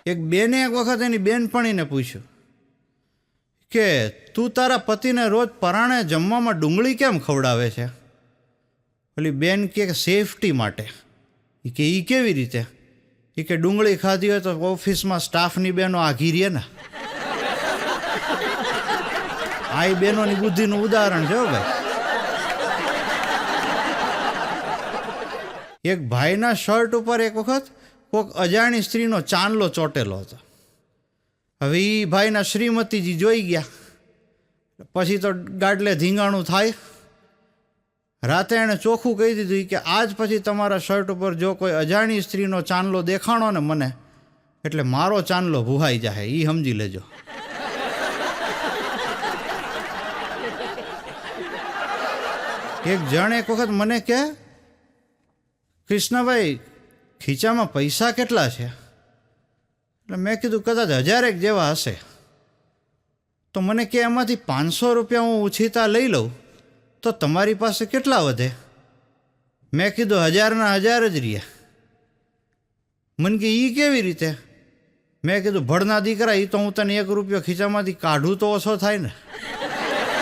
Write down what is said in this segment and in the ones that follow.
એક બેને એક વખત એની બેનપણીને પૂછ્યું કે તું તારા પતિને રોજ પરાણે જમવામાં ડુંગળી કેમ ખવડાવે છે? પેલી બેન કે સેફટી માટે. કે એ કેવી રીતે? એ કે ડુંગળી ખાધી હોય તો ઓફિસમાં સ્ટાફની બહેનો આઘી રહે ને. આ એ બહેનોની બુદ્ધિનું ઉદાહરણ છે ભાઈ. એક ભાઈના શર્ટ ઉપર એક વખત કોઈક અજાણી સ્ત્રીનો ચાંદલો ચોટેલો હતો. હવે એ ભાઈના શ્રીમતીજી જોઈ ગયા. પછી તો ગાડલે ધીંગાણું થાય. રાતે એણે ચોખ્ખું કહી દીધું કે આજ પછી તમારા શર્ટ ઉપર જો કોઈ અજાણી સ્ત્રીનો ચાંદલો દેખાણો ને મને, એટલે મારો ચાંદલો ભુહાઈ જાય, એ સમજી લેજો. એક જણ એક વખત મને કહે, કૃષ્ણભાઈ ખીચામાં પૈસા કેટલા છે? એટલે મેં કીધું કદાચ 1000 જેવા હશે. તો મને કે એમાંથી 500 રૂપિયા હું ઉછીતા લઈ લઉં તો તમારી પાસે કેટલા વધે? મેં કીધું 1000ના 1000 જ રહ્યા. મને કે એ કેવી રીતે? મેં કીધું ભળના દીકરા, એ તો હું તને 1 રૂપિયો ખીચામાંથી કાઢું તો ઓછો થાય ને.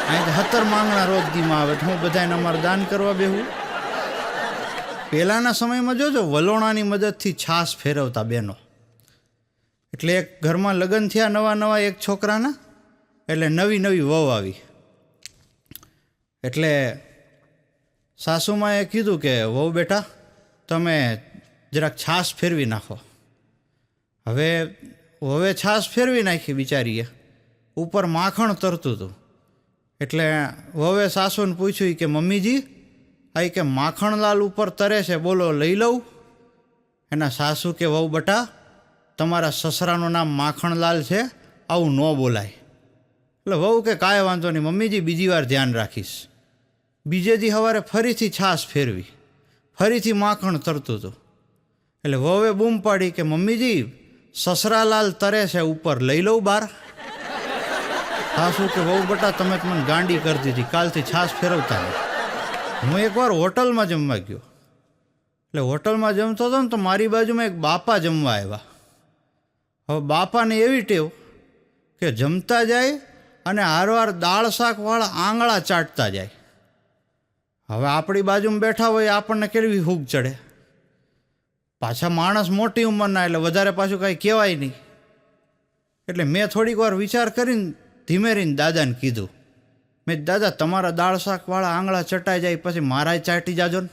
અહીં તો 17 માંગણા રોજ દીમાં આવે તો હું બધાને અમારે દાન કરવા બેહું. પહેલાંના સમયમાં જોજો વલોણાની મદદથી છાશ ફેરવતા બહેનો. એટલે એક ઘરમાં લગ્ન થયા નવા એક છોકરાના, એટલે નવી વહુ આવી. એટલે સાસુમાએ કીધું કે વહુ બેટા તમે જરાક છાશ ફેરવી નાખો. હવે છાશ ફેરવી નાખી બિચારીએ. ઉપર માખણ તરતું હતું. એટલે વહુએ સાસુને પૂછ્યું કે મમ્મીજી આ કે માખણલાલ ઉપર તરે છે, બોલો લઈ લઉં? એના સાસુ કે વહુ બટા તમારા સસરાનું નામ માખણલાલ છે, આવું ન બોલાય. એટલે વહુ કે કાંઈ વાંધો નહીં મમ્મીજી, બીજી વાર ધ્યાન રાખીશ. બીજે દી સવારે ફરીથી છાશ ફેરવી, ફરીથી માખણ તરતું હતું. એટલે વહુએ બૂમ પાડી કે મમ્મીજી સસરાલાલ તરે છે, ઉપર લઈ લઉં બહાર? સાસુ કે વહુ બટા તમે મને ગાંડી કરી દીધી, કાલથી છાશ ફેરવતા નહીં. હું એકવાર હોટલમાં જમવા ગયો. એટલે હોટલમાં જમતો હતો ને તો મારી બાજુમાં એક બાપા જમવા આવ્યા. હવે બાપાને એવી ટેવ કે જમતા જાય અને હારવાર દાળ શાકવાળા આંગળા ચાટતા જાય. હવે આપણી બાજુમાં બેઠા હોય આપણને કેવી હૂગ ચડે. પાછા માણસ મોટી ઉંમરના, એટલે વધારે પાછું કાંઈ કહેવાય નહીં. એટલે મેં થોડીક વાર વિચાર કરીને ધીમે રહીને દાદાને કીધું, મેં દાદા તમારા દાળ શાકવાળા આંગળા ચટાઈ જાય પછી મારાય ચાટી જાજો ને.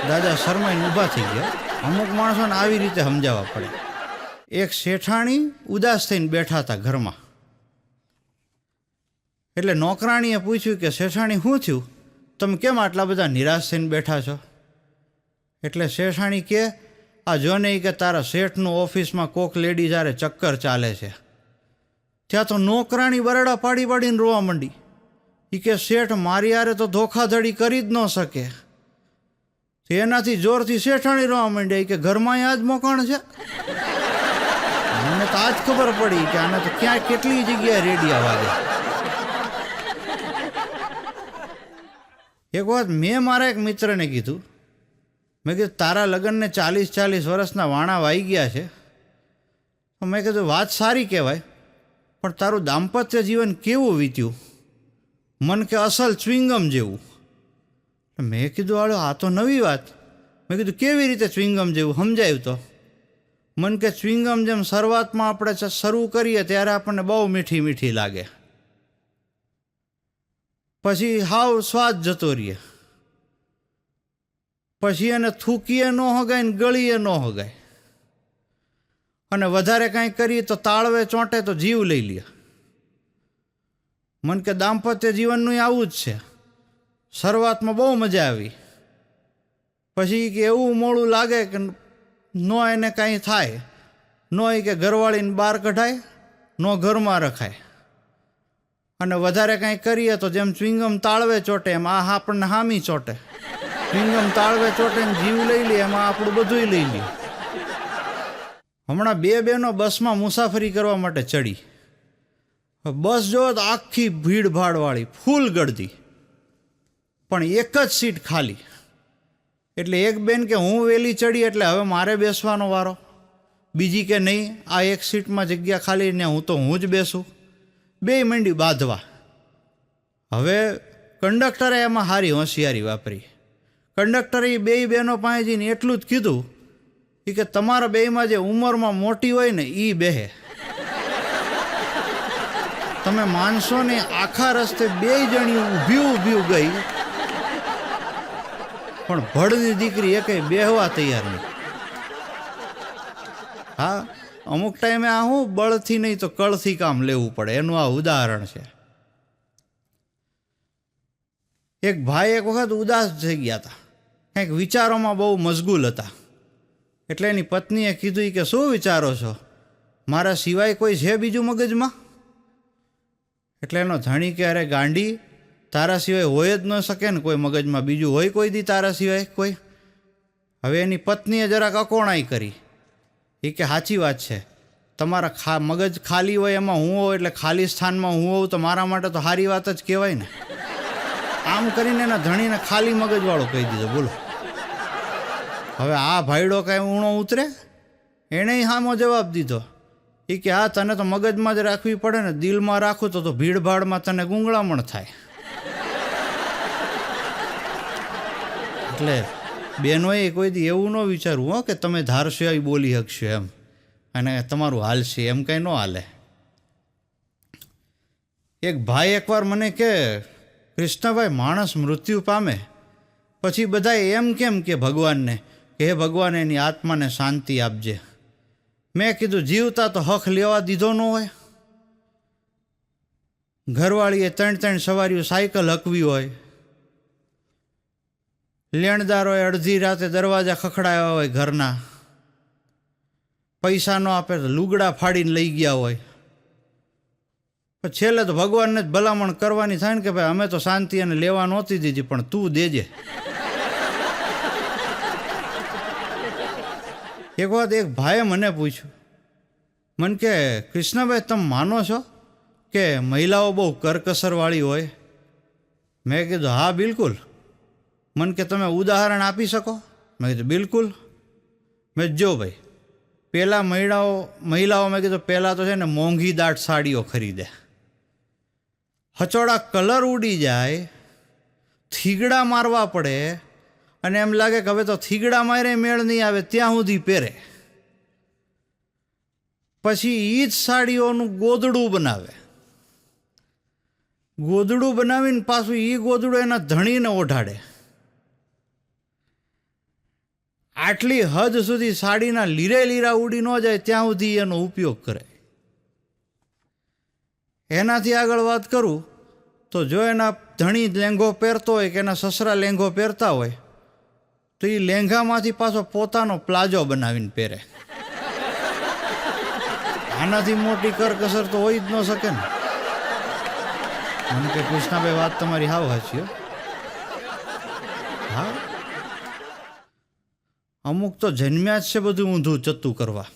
દાદા શરમાઈને ઊભા થઈ ગયા. અમુક માણસોને આવી રીતે સમજાવવા પડે. એક શેઠાણી ઉદાસ થઈને બેઠા હતા ઘરમાં. એટલે નોકરાણીએ પૂછ્યું કે શેઠાણી શું થયું, તમે કેમ આટલા બધા નિરાશ થઈને બેઠા છો? એટલે શેઠાણી કે આ જો નહીં કે તારા શેઠનું ઓફિસમાં કોક લેડી જ્યારે ચક્કર ચાલે છે. ત્યાં તો નોકરાણી બરડા પાડીને રોવા માંડી. એ કે શેઠ મારી યારે તો ધોખાધડી કરી જ ન શકે. એનાથી જોરથી શેઠાણી રોવા માંડી કે ઘરમાં આ જ મોકાણ છે. મને તો આજ ખબર પડી કે આને તો ક્યાં કેટલી જગ્યાએ રેડિયા વાગે. એક વાત મેં મારા એક મિત્રને કીધું, મેં કીધું તારા લગ્નને 40 વર્ષના વાણા વાઈ ગયા છે. મેં કીધું વાત સારી કહેવાય, પણ તારું દાંપત્ય જીવન કેવું વીત્યું? મન કે અસલ ચ્વિંગમ જેવું. મેં કીધું હાલો આ તો નવી વાત. મેં કીધું કેવી રીતે ચ્વિંગમ જેવું, સમજાયું તો? મન કે ચ્વિંગમ જેમ શરૂઆતમાં આપણે શરૂ કરીએ ત્યારે આપણને બહુ મીઠી લાગે, પછી હાવ સ્વાદ જતો રહીએ, પછી એને થૂકીએ ન હોગાય ને ગળીએ ન હોગાય, અને વધારે કાંઈ કરીએ તો તાળવે ચોંટે તો જીવ લઈ લે. મન કે દાંપત્ય જીવનનું આવું જ છે. શરૂઆતમાં બહુ મજા આવી, પછી કે એવું મોડું લાગે કે નો એને કાંઈ થાય, નો એ કે ઘરવાળીને બહાર કઢાય, નો ઘરમાં રખાય, અને વધારે કાંઈ કરીએ તો જેમ ચ્વિંગમ તાળવે ચોટે એમ આ આપણને હામી ચોટે. ચ્વિંગમ તાળવે ચોટે ને જીવ લઈ લે, એમાં આપણું બધુંય લઈ લે. હમણાં 2 બહેનો બસમાં મુસાફરી કરવા માટે ચડી. બસ જો તો આખી ભીડભાડવાળી ફૂલ ગળદી, પણ એક જ સીટ ખાલી. એટલે એક બેન કે હું વહેલી ચડી એટલે હવે મારે બેસવાનો વારો. બીજી કે નહીં, આ એક સીટમાં જગ્યા ખાલી ને હું જ બેસું. બેય મંડી બાંધવા. હવે કંડક્ટરે એમાં સારી હોશિયારી વાપરી. કંડક્ટરે એ બેય બહેનો પાસે જઈને એટલું જ કીધું કે તમારા બેયમાં જે ઉંમરમાં મોટી હોય ને એ બેહે. તમે માનશો ને, આખા રસ્તે બેય જણી ઊભી ગઈ, પણ ભડની દીકરી એકેય બેહવા તૈયાર નહીં. હા, અમુક ટાઈમે આ હું બળથી નહીં તો કળથી કામ લેવું પડે, એનું આ ઉદાહરણ છે. એક ભાઈ એક વખત ઉદાસ થઈ ગયા હતા, કંઈક વિચારોમાં બહુ મશગુલ હતા. એટલે એની પત્નીએ કીધું કે શું વિચારો છો, મારા સિવાય કોઈ છે બીજું મગજમાં? એટલે એનો ધણી કે અરે ગાંડી, તારા સિવાય હોય જ ન શકે ને કોઈ મગજમાં, બીજું હોય કોઈ દી તારા સિવાય કોઈ? હવે એની પત્નીએ જરાક અકોણાઈ કરી. એ કે સાચી વાત છે, તમારા મગજ ખાલી હોય એમાં હું હોઉં, એટલે ખાલી સ્થાનમાં હું હોઉં તો મારા માટે તો સારી વાત જ કહેવાય ને. આમ કરીને એના ધણીને ખાલી મગજવાળો કહી દીધો. બોલો, હવે આ ભાઈડો કાંઈ ઊણો ઉતરે? એણે સામો જવાબ દીધો. એ કે હા, તને તો મગજમાં જ રાખવી પડે ને, દિલમાં રાખું તો ભીડભાડમાં તને ગુંગળામણ થાય. એટલે બેનોએ કોઈ દી એવું ન વિચારવું હો કે તમે ધારશો એ બોલી શકશો એમ, અને તમારું હાલશે એમ કંઈ ન હાલે. એક ભાઈ એકવાર મને કે, કૃષ્ણભાઈ, માણસ મૃત્યુ પામે પછી બધા એમ કેમ કે ભગવાનને કે હે ભગવાન એની આત્માને શાંતિ આપજે. મેં કીધું જીવતા તો હક લેવા દીધો ન હોય. ઘરવાળીએ 3 સવારીઓ સાયકલ હકવી હોય, લેણદારોએ અડધી રાતે દરવાજા ખખડાયા હોય ઘરના, પૈસા ન આપે તો લુગડા ફાડીને લઈ ગયા હોય, પણ છેલ્લે તો ભગવાનને જ ભલામણ કરવાની થાય ને કે ભાઈ અમે તો શાંતિ એને લેવા નહોતી દીધી પણ તું દેજે. એક વખત એક ભાઈએ મને પૂછ્યું, મને કે કૃષ્ણભાઈ, તમે માનો છો કે મહિલાઓ બહુ કરકસરવાળી હોય? મેં કીધું હા બિલકુલ. મને કે તમે ઉદાહરણ આપી શકો? મેં કીધું બિલકુલ. મેં જો ભાઈ, પહેલાં મહિલાઓ મેં કીધું પહેલાં તો છે ને મોંઘી દાટ સાડીઓ ખરીદે, હચોડા કલર ઉડી જાય, થીગડા મારવા પડે, અને એમ લાગે કે હવે તો થીગડા મારે મેળ નહીં આવે ત્યાં સુધી પહેરે. પછી એ જ સાડીઓનું ગોદડું બનાવે, ગોદડું બનાવીને પાછું એ ગોદડું એના ધણીને ઓઢાડે. આટલી હદ સુધી સાડીના લીરા ઉડી ન જાય ત્યાં સુધી એનો ઉપયોગ કરે. એનાથી આગળ વાત કરું તો જો એના ધણી લેંઘો પહેરતો હોય કે એના સસરા લેંઘો પહેરતા હોય તો એ લેંઘામાંથી પાછો પોતાનો પ્લાઝો બનાવીને પહેરે. આનાથી મોટી કરકસર તો હોય જ ન શકે ને. મને કે કૃષ્ણાભાઈ, વાત તમારી હાવ સાચી. હા, અમુક તો જન્મ્યા જ છે બધું ઊંધું ચત્તું કરવા.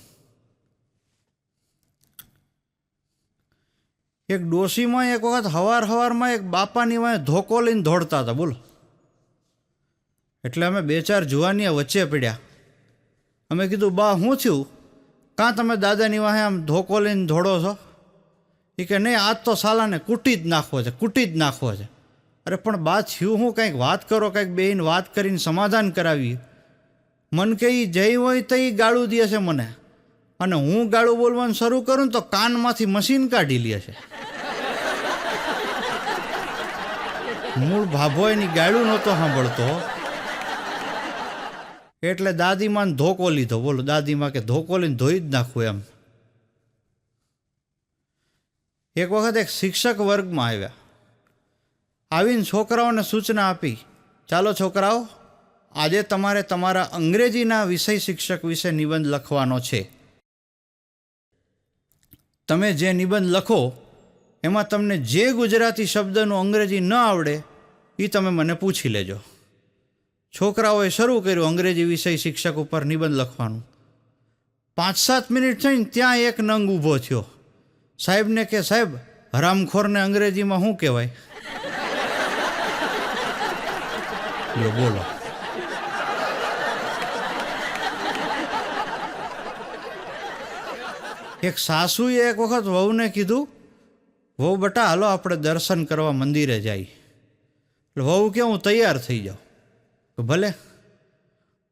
એક ડોશીમાં એક વખત સવારમાં એક બાપાની વાંહે ધોકો લઈને દોડતા હતા. બોલો, એટલે અમે 2-4 જુવાનીએ વચ્ચે પડ્યા. અમે કીધું, બા શું થયું, કાં તમે દાદાની વાંહે આમ ધોકો લઈને દોડો છો? એ કે નહીં, આજ તો સાલાને કૂટી જ નાખવો છે. અરે પણ બા થયું હું, કંઈક વાત કરો, કંઈક બેહીને વાત કરીને સમાધાન કરાવીએ. મન કે એ જઈ હોય તો એ ગાળું દે છે મને, અને હું ગાળું બોલવાનું શરૂ કરું ને તો કાનમાંથી મશીન કાઢી લે છે. મૂળ ભાભો એની ગાળું નહોતો સાંભળતો એટલે દાદીમાને ધોકો લીધો. બોલો, દાદીમાં કે ધોકો લઈને ધોઈ જ નાખવું એમ. એક વખત એક શિક્ષક વર્ગમાં આવ્યા, આવીને છોકરાઓને સૂચના આપી, ચાલો છોકરાઓ, આજે તમારે તમારા અંગ્રેજીના વિષય શિક્ષક વિશે નિબંધ લખવાનો છે. તમે જે નિબંધ લખો એમાં તમને જે ગુજરાતી શબ્દનું અંગ્રેજી ન આવડે એ તમે મને પૂછી લેજો. છોકરાઓએ શરૂ કર્યું અંગ્રેજી વિષય શિક્ષક ઉપર નિબંધ લખવાનું. 5-7 મિનિટ થઈને ત્યાં એક નંગ ઊભો થયો. સાહેબને કે, સાહેબ, હરામખોરને અંગ્રેજીમાં શું કહેવાય? બોલો, એક સાસુએ એક વખત વહુને કીધું, વહુ બટા હાલો આપણે દર્શન કરવા મંદિરે જાય. એટલે વહુ કે હું તૈયાર થઈ જાઉં. તો ભલે.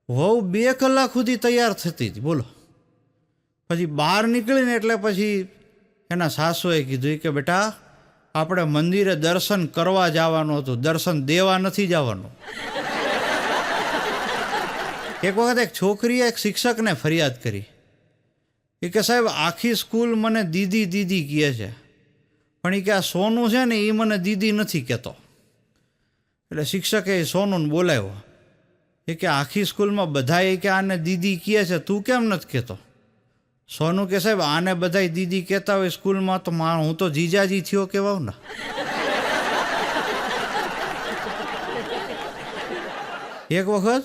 વહુ 2 કલાક સુધી તૈયાર થતી હતી, બોલો. પછી બહાર નીકળીને એટલે પછી એના સાસુએ કીધું કે બેટા આપણે મંદિરે દર્શન કરવા જવાનું હતું, દર્શન દેવા નથી જવાનું. એક વખત એક છોકરીએ એક શિક્ષકને ફરિયાદ કરી. એ કે સાહેબ આખી સ્કૂલ મને દીદી દીદી કહે છે, પણ એ કે આ સોનું છે ને એ મને દીદી નથી કહેતો. એટલે શિક્ષકે એ સોનુને બોલાવ્યો. એ કે આખી સ્કૂલમાં બધા એ કે આને દીદી કહે છે, તું કેમ નથી કહેતો? સોનું કે સાહેબ આને બધા દીદી કહેતા હોય સ્કૂલમાં, તો હું તો જીજાજી થયો કહેવાઉં ને. એક વખત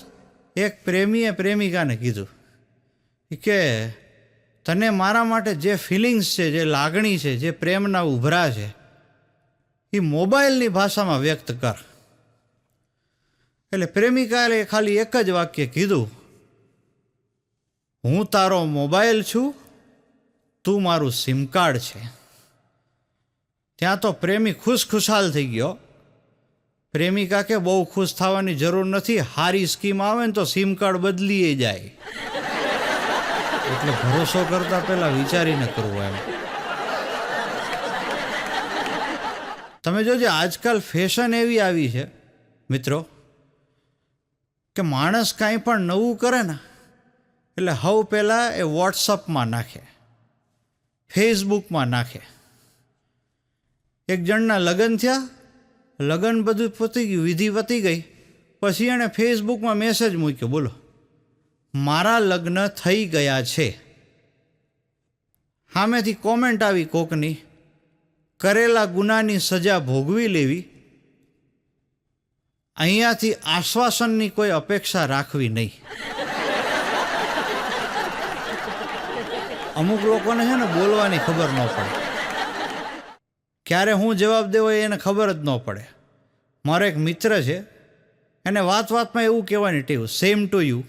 એક પ્રેમીએ પ્રેમિકાને કીધું કે તને મારા માટે જે ફિલિંગ્સ છે, જે લાગણી છે, જે પ્રેમના ઉભરા છે, એ મોબાઈલની ભાષામાં વ્યક્ત કર. એટલે પ્રેમિકાએ ખાલી એક જ વાક્ય કીધું, હું તારો મોબાઈલ છું, તું મારું સિમ કાર્ડ છે. ત્યાં તો પ્રેમી ખુશખુશાલ થઈ ગયો. પ્રેમિકા કે બહુ ખુશ થવાની જરૂર નથી, હારી સ્કીમ આવે ને તો સિમ કાર્ડ બદલી જાય. એટલે ભરોસો કરતા પહેલા વિચારીને કરવું એમ. તમે જોજો આજકાલ ફેશન એવી આવી છે મિત્રો કે માણસ કાંઈ પણ નવું કરે ને એટલે હવ પહેલાં એ વોટ્સઅપમાં નાખે, ફેસબુકમાં નાખે. એક જણના લગ્ન થયા, લગ્ન બધું પતી ગયું, વિધિ પતી ગઈ, પછી એણે ફેસબુકમાં મેસેજ મૂક્યો, બોલો મારા લગ્ન થઈ ગયા છે. સામેથી કોમેન્ટ આવી કોકની, કરેલા ગુનાની સજા ભોગવી લેવી, અહીંયાથી આશ્વાસનની કોઈ અપેક્ષા રાખવી નહીં. અમુક લોકોને છે ને બોલવાની ખબર ન પડે, ક્યારે હું જવાબ દેવો એને ખબર જ ન પડે. મારો એક મિત્ર છે, એને વાત વાતમાં એવું કહેવાની ટેવ, સેમ ટુ યુ.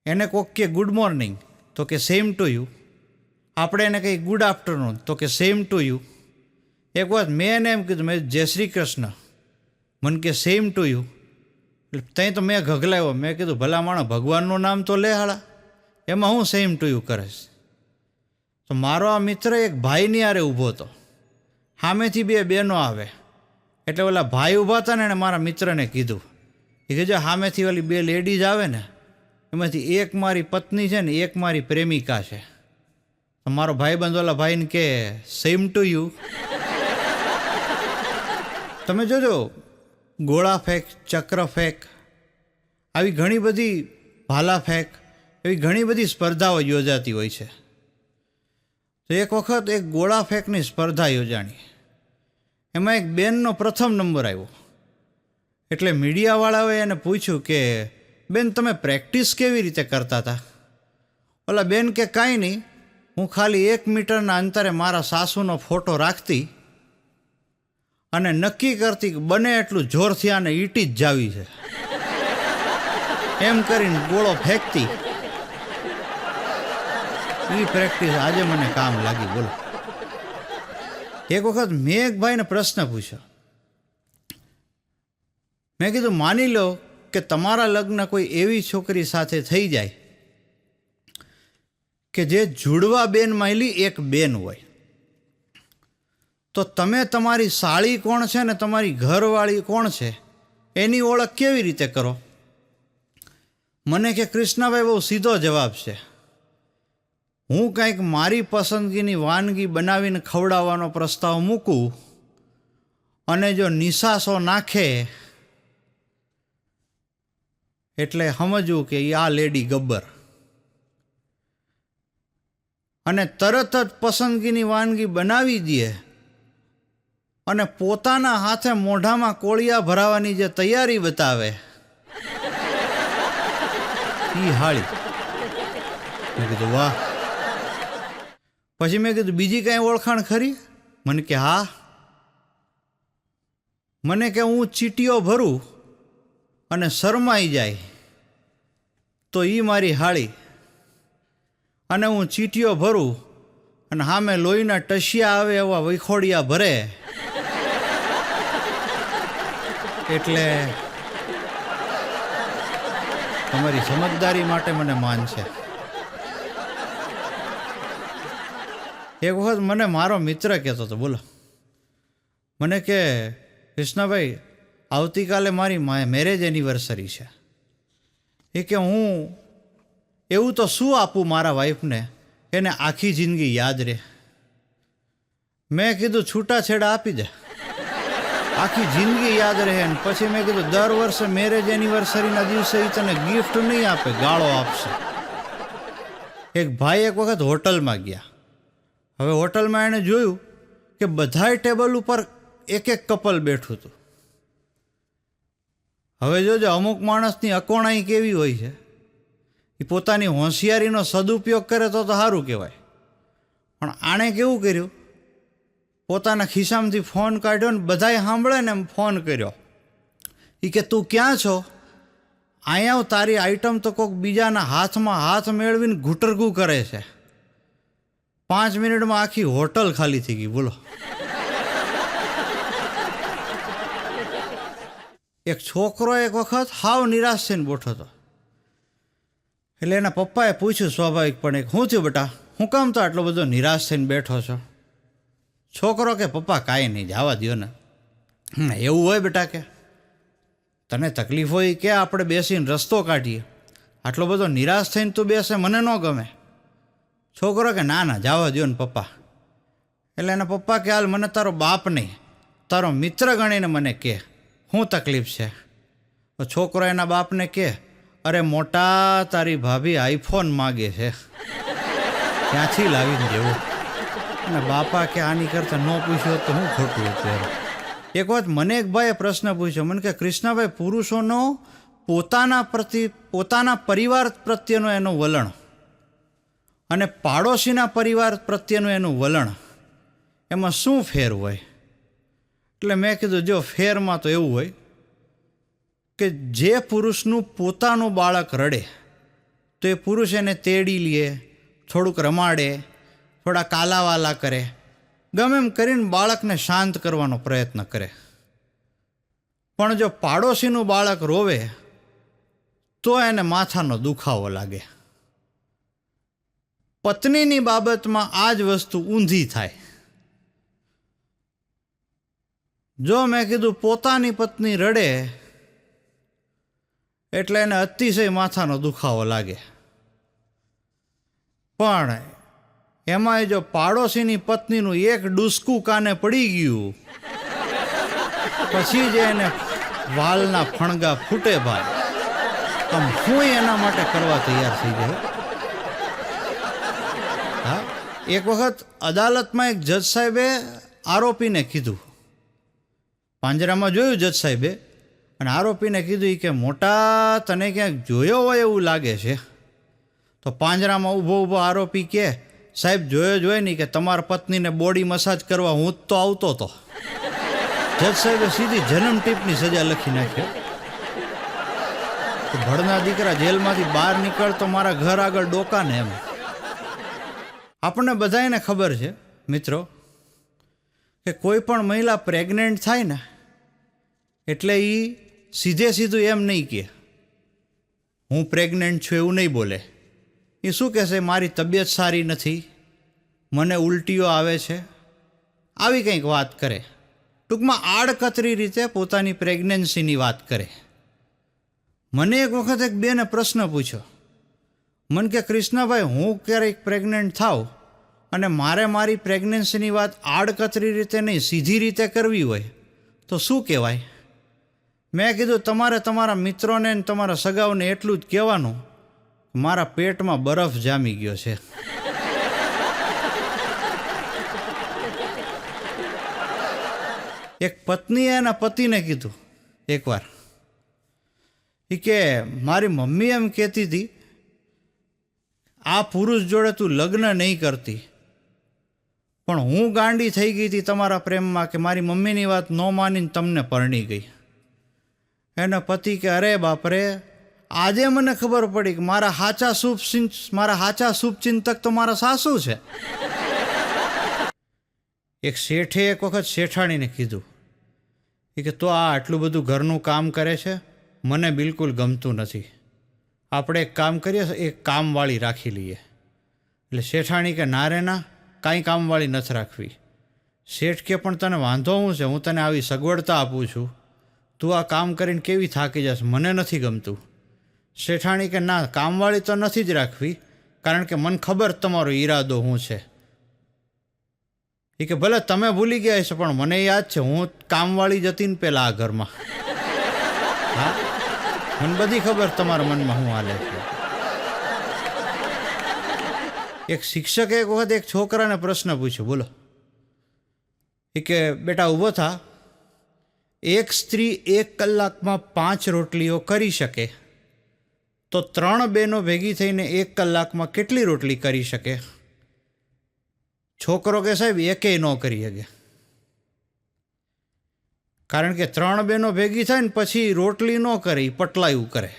એને કોક કે ગુડ મોર્નિંગ તો કે સેમ ટુ યુ. આપણે એને કંઈ ગુડ આફ્ટરનૂન તો કે સેમ ટુ યુ. એક વાત મેં એને એમ કીધું, મેં જય શ્રી કૃષ્ણ, મને કે સેમ ટુ યુ. એટલે ત્યાં તો મેં ગગલાવ્યો, મેં કીધું ભલા માણસ ભગવાનનું નામ તો લે હાળા, એમાં હું સેમ ટુ યુ કરીશ. તો મારો આ મિત્ર એક ભાઈની આરે ઊભો હતો, સામેથી 2 બહેનો આવે. એટલે ઓલા ભાઈ ઊભા હતા ને એણે મારા મિત્રને કીધું, એ કે જો સામેથી ઓલી 2 લેડીઝ આવે ને એમાંથી એક મારી પત્ની છે ને એક મારી પ્રેમિકા છે. તો મારો ભાઈબંધ ઓલા ભાઈને કે સેમ ટુ યુ. તમે જોજો ગોળા ફેંક, ચક્ર ફેંક, આવી ઘણી બધી ભાલા ફેંક, એવી ઘણી બધી સ્પર્ધાઓ યોજાતી હોય છે. તો એક વખત એક ગોળા ફેંકની સ્પર્ધા યોજાણી. એમાં એક બેનનો પ્રથમ નંબર આવ્યો. એટલે મીડિયાવાળાઓએ એને પૂછ્યું કે બેન તમે પ્રેક્ટિસ કેવી રીતે કરતા હતા? ઓલા બેન કે કાંઈ નહીં, હું ખાલી 1 મીટરના અંતરે મારા સાસુનો ફોટો રાખતી અને નક્કી કરતી કે બને એટલું જોરથી આને ઈટી જ જાવી છે, એમ કરીને ગોળો ફેંકતી. એ પ્રેક્ટિસ આજે મને કામ લાગી, બોલો. એક વખત મેં એક ભાઈને પ્રશ્ન પૂછ્યો. મેં કીધું માની લો કે તમારા લગ્ન કોઈ એવી છોકરી સાથે થઈ જાય કે જે જુડવા બેન માયલી એક બેન હોય, તો તમે તમારી સાળી કોણ છે ને તમારી ઘરવાળી કોણ છે એની ઓળખ કેવી રીતે કરો? મને કે કૃષ્ણાભાઈ બહુ સીધો જવાબ છે, હું કંઈક મારી પસંદગીની વાનગી બનાવીને ખવડાવવાનો પ્રસ્તાવ મૂકું અને જો નિશાસો નાખે એટલે સમજવું કે આ લેડી ગબ્બર. અને તરત જ પસંદગીની વાનગી બનાવી દે અને પોતાના હાથે મોઢામાં કોળિયા ભરાવાની જે તૈયારી બતાવે એ હાળી. મેં કીધું વાહ. પછી મેં કીધું બીજી કાંઈ ઓળખાણ ખરી? મને કે હા. મને કે હું ચીટીઓ ભરું અને શરમાઈ જાય તો એ મારી હાળી, અને હું ચીટીઓ ભરું અને સામે લોહીના ટસિયા આવે એવા વૈખોડિયા ભરે એટલે તમારી સમજદારી માટે મને માન છે. એક વખત મને મારો મિત્ર કહેતો હતો, બોલો, મને કે કૃષ્ણભાઈ, આવતીકાલે મારી મેરેજ એનિવર્સરી છે. એ કે હું એવું તો શું આપું મારા વાઈફને એને આખી જિંદગી યાદ રહે. મેં કીધું છૂટાછેડા આપી દે, આખી જિંદગી યાદ રહે. ને પછી મેં કીધું દર વર્ષે મેરેજ એનિવર્સરીના દિવસે એ તને ગિફ્ટ નહીં આપે, ગાળો આપશે. એક ભાઈ એક વખત હોટલમાં ગયા. હવે હોટલમાં એણે જોયું કે બધાય ટેબલ ઉપર એક એક કપલ બેઠું હતું. હવે જોજો, અમુક માણસની અકોણાઈ કેવી હોય છે, એ પોતાની હોશિયારીનો સદુપયોગ કરે તો સારું કહેવાય. પણ આણે કેવું કર્યું, પોતાના ખિસ્સામાંથી ફોન કાઢ્યો ને બધાએ સાંભળે ને એમ ફોન કર્યો. એ કે તું ક્યાં છો, અહીંયા તારી આઈટમ તો કોઈક બીજાના હાથમાં હાથ મેળવીને ઘૂંટરગું કરે છે. 5 મિનિટમાં આખી હોટલ ખાલી થઈ ગઈ. બોલો. એક છોકરો એક વખત હાવ નિરાશ થઈને બેઠો હતો. એટલે એના પપ્પાએ પૂછ્યું સ્વાભાવિકપણે, શું થયું બેટા, હું કામ તો આટલો બધો નિરાશ થઈને બેઠો છો? છોકરો કે પપ્પા કાંઈ નહીં, જવા દ્યો ને. એવું હોય બેટા, કે તને તકલીફ હોય કે આપણે બેસીને રસ્તો કાઢીએ, આટલો બધો નિરાશ થઈને તું બેસે મને ન ગમે. છોકરો કે ના ના, જવા દ્યો ને પપ્પા. એટલે એના પપ્પા કે હાલ મને તારો બાપ નહીં, તારો મિત્ર ગણીને મને કે શું તકલીફ છે. તો છોકરો એના બાપને કે, અરે મોટા, તારી ભાભી આઈફોન માગે છે, ક્યાંથી લાવીને દેવું. અને બાપા કે આની કરતાં ન પૂછ્યો તો હું ખોટું હતું. એક વખત મને એક ભાઈએ પ્રશ્ન પૂછ્યો, મને કે કૃષ્ણભાઈ, પુરુષોનો પોતાના પરિવાર પ્રત્યેનો એનું વલણ અને પાડોશીના પરિવાર પ્રત્યેનું એનું વલણ, એમાં શું ફેર હોય? એટલે મેં કીધું, જો ફેરમાં તો એવું હોય કે જે પુરુષનું પોતાનું બાળક રડે તો એ પુરુષ એને તેડી લે, થોડુંક રમાડે, થોડા કાલાવાલા કરે, ગમે એમ કરીને બાળકને શાંત કરવાનો પ્રયત્ન કરે. પણ જો પાડોશીનું બાળક રોવે તો એને માથાનો દુખાવો લાગે. પત્નીની બાબતમાં આ જ વસ્તુ ઊંધી થાય. જો મેં કીધું પોતાની પત્ની રડે એટલે એને અતિશય માથાનો દુખાવો લાગે, પણ એમાંય જો પાડોશીની પત્નીનું એક ડૂસકું કાને પડી ગયું પછી જ એને વાલના ફણગા ફૂટે ભાઈ. આમ હું એના માટે કરવા તૈયાર થઈ ગયો. હા, એક વખત અદાલતમાં એક જજ સાહેબે આરોપીને કીધું, પાંજરામાં જોયું જજ સાહેબે, અને આરોપીને કીધું કે મોટા, તને ક્યાંક જોયો હોય એવું લાગે છે. તો પાંજરામાં ઊભો ઊભો આરોપી કે, સાહેબ જોયો જ હોય નહીં કે તમારા પત્નીને બોડી મસાજ કરવા હું જ તો આવતો હતો. જજ સાહેબે સીધી જન્મ ટીપની સજા લખી નાખ્યો. ભણના દીકરા, જેલમાંથી બહાર નીકળતો મારા ઘર આગળ ડોકાને એમ. આપણને બધાને ખબર છે મિત્રો કે કોઈ પણ મહિલા પ્રેગ્નેન્ટ થાય ને એટલે એ સીધું એમ નહીં કે હું પ્રેગ્નેન્ટ છું, એવું નહીં બોલે. એ શું કહેશે, મારી તબિયત સારી નથી, મને ઉલટીઓ આવે છે, આવી કંઈક વાત કરે. ટૂંકમાં આડકતરી રીતે પોતાની પ્રેગ્નન્સીની વાત કરે. મને એક વખત એક બેને પ્રશ્ન પૂછ્યો, મને કે કૃષ્ણભાઈ, હું ક્યારેક પ્રેગ્નન્ટ થાઉં અને મારે મારી પ્રેગ્નન્સીની વાત આડકતરી રીતે નહીં, સીધી રીતે કરવી હોય તો શું કહેવાય? મેં કીધું, તમારે તમારા મિત્રોને ને તમારા સગાઓને એટલું જ કહેવાનું, મારા પેટમાં બરફ જામી ગયો છે. એક પત્નીએ એના પતિને કીધું એકવાર, એ કે મારી મમ્મી એમ કહેતી હતી આ પુરુષ જોડે તું લગ્ન નહીં કરતી, પણ હું ગાંડી થઈ ગઈ હતી તમારા પ્રેમમાં કે મારી મમ્મીની વાત ન માનીને તમને પરણી ગઈ. એના પતિ કે અરે બાપરે, આજે મને ખબર પડી કે મારા સાચા શુભચિંતક તો મારા સાસુ છે. એક શેઠે એક વખત શેઠાણીને કીધું કે તો આ આટલું બધું ઘરનું કામ કરે છે, મને બિલકુલ ગમતું નથી. આપણે એક કામ કરીએ, એક કામવાળી રાખી લઈએ. એટલે શેઠાણી કે ના રે ના, કાંઈ કામવાળી નથી રાખવી. શેઠ કે પણ તને વાંધો શું છે, હું તને આવી સગવડતા આપું છું, તું આ કામ કરીને કેવી થાકી જશે, મને નથી ગમતું. શેઠાણી કે ના, કામવાળી તો નથી જ રાખવી, કારણ કે મને ખબર તમારો ઈરાદો શું છે. એ કે ભલે તમે ભૂલી ગયા છો, પણ મને યાદ છે હું કામવાળી જતી ને પેલા આ ઘરમાં. હા, મને બધી ખબર તમારા મનમાં શું હાલે છે. એક શિક્ષકે એક વખત એક છોકરાને પ્રશ્ન પૂછ્યો, બોલો. એ કે બેટા ઊભો થા, એક સ્ત્રી 1 કલાકમાં 5 રોટલીઓ કરી શકે, તો 3 બહેનો ભેગી થઈને 1 કલાકમાં કેટલી રોટલી કરી શકે? છોકરો કે સાહેબ એકેય ન કરી શકે, કારણ કે 3 બહેનો ભેગી થાય ને પછી રોટલી ન કરે, પટલાયું કરે.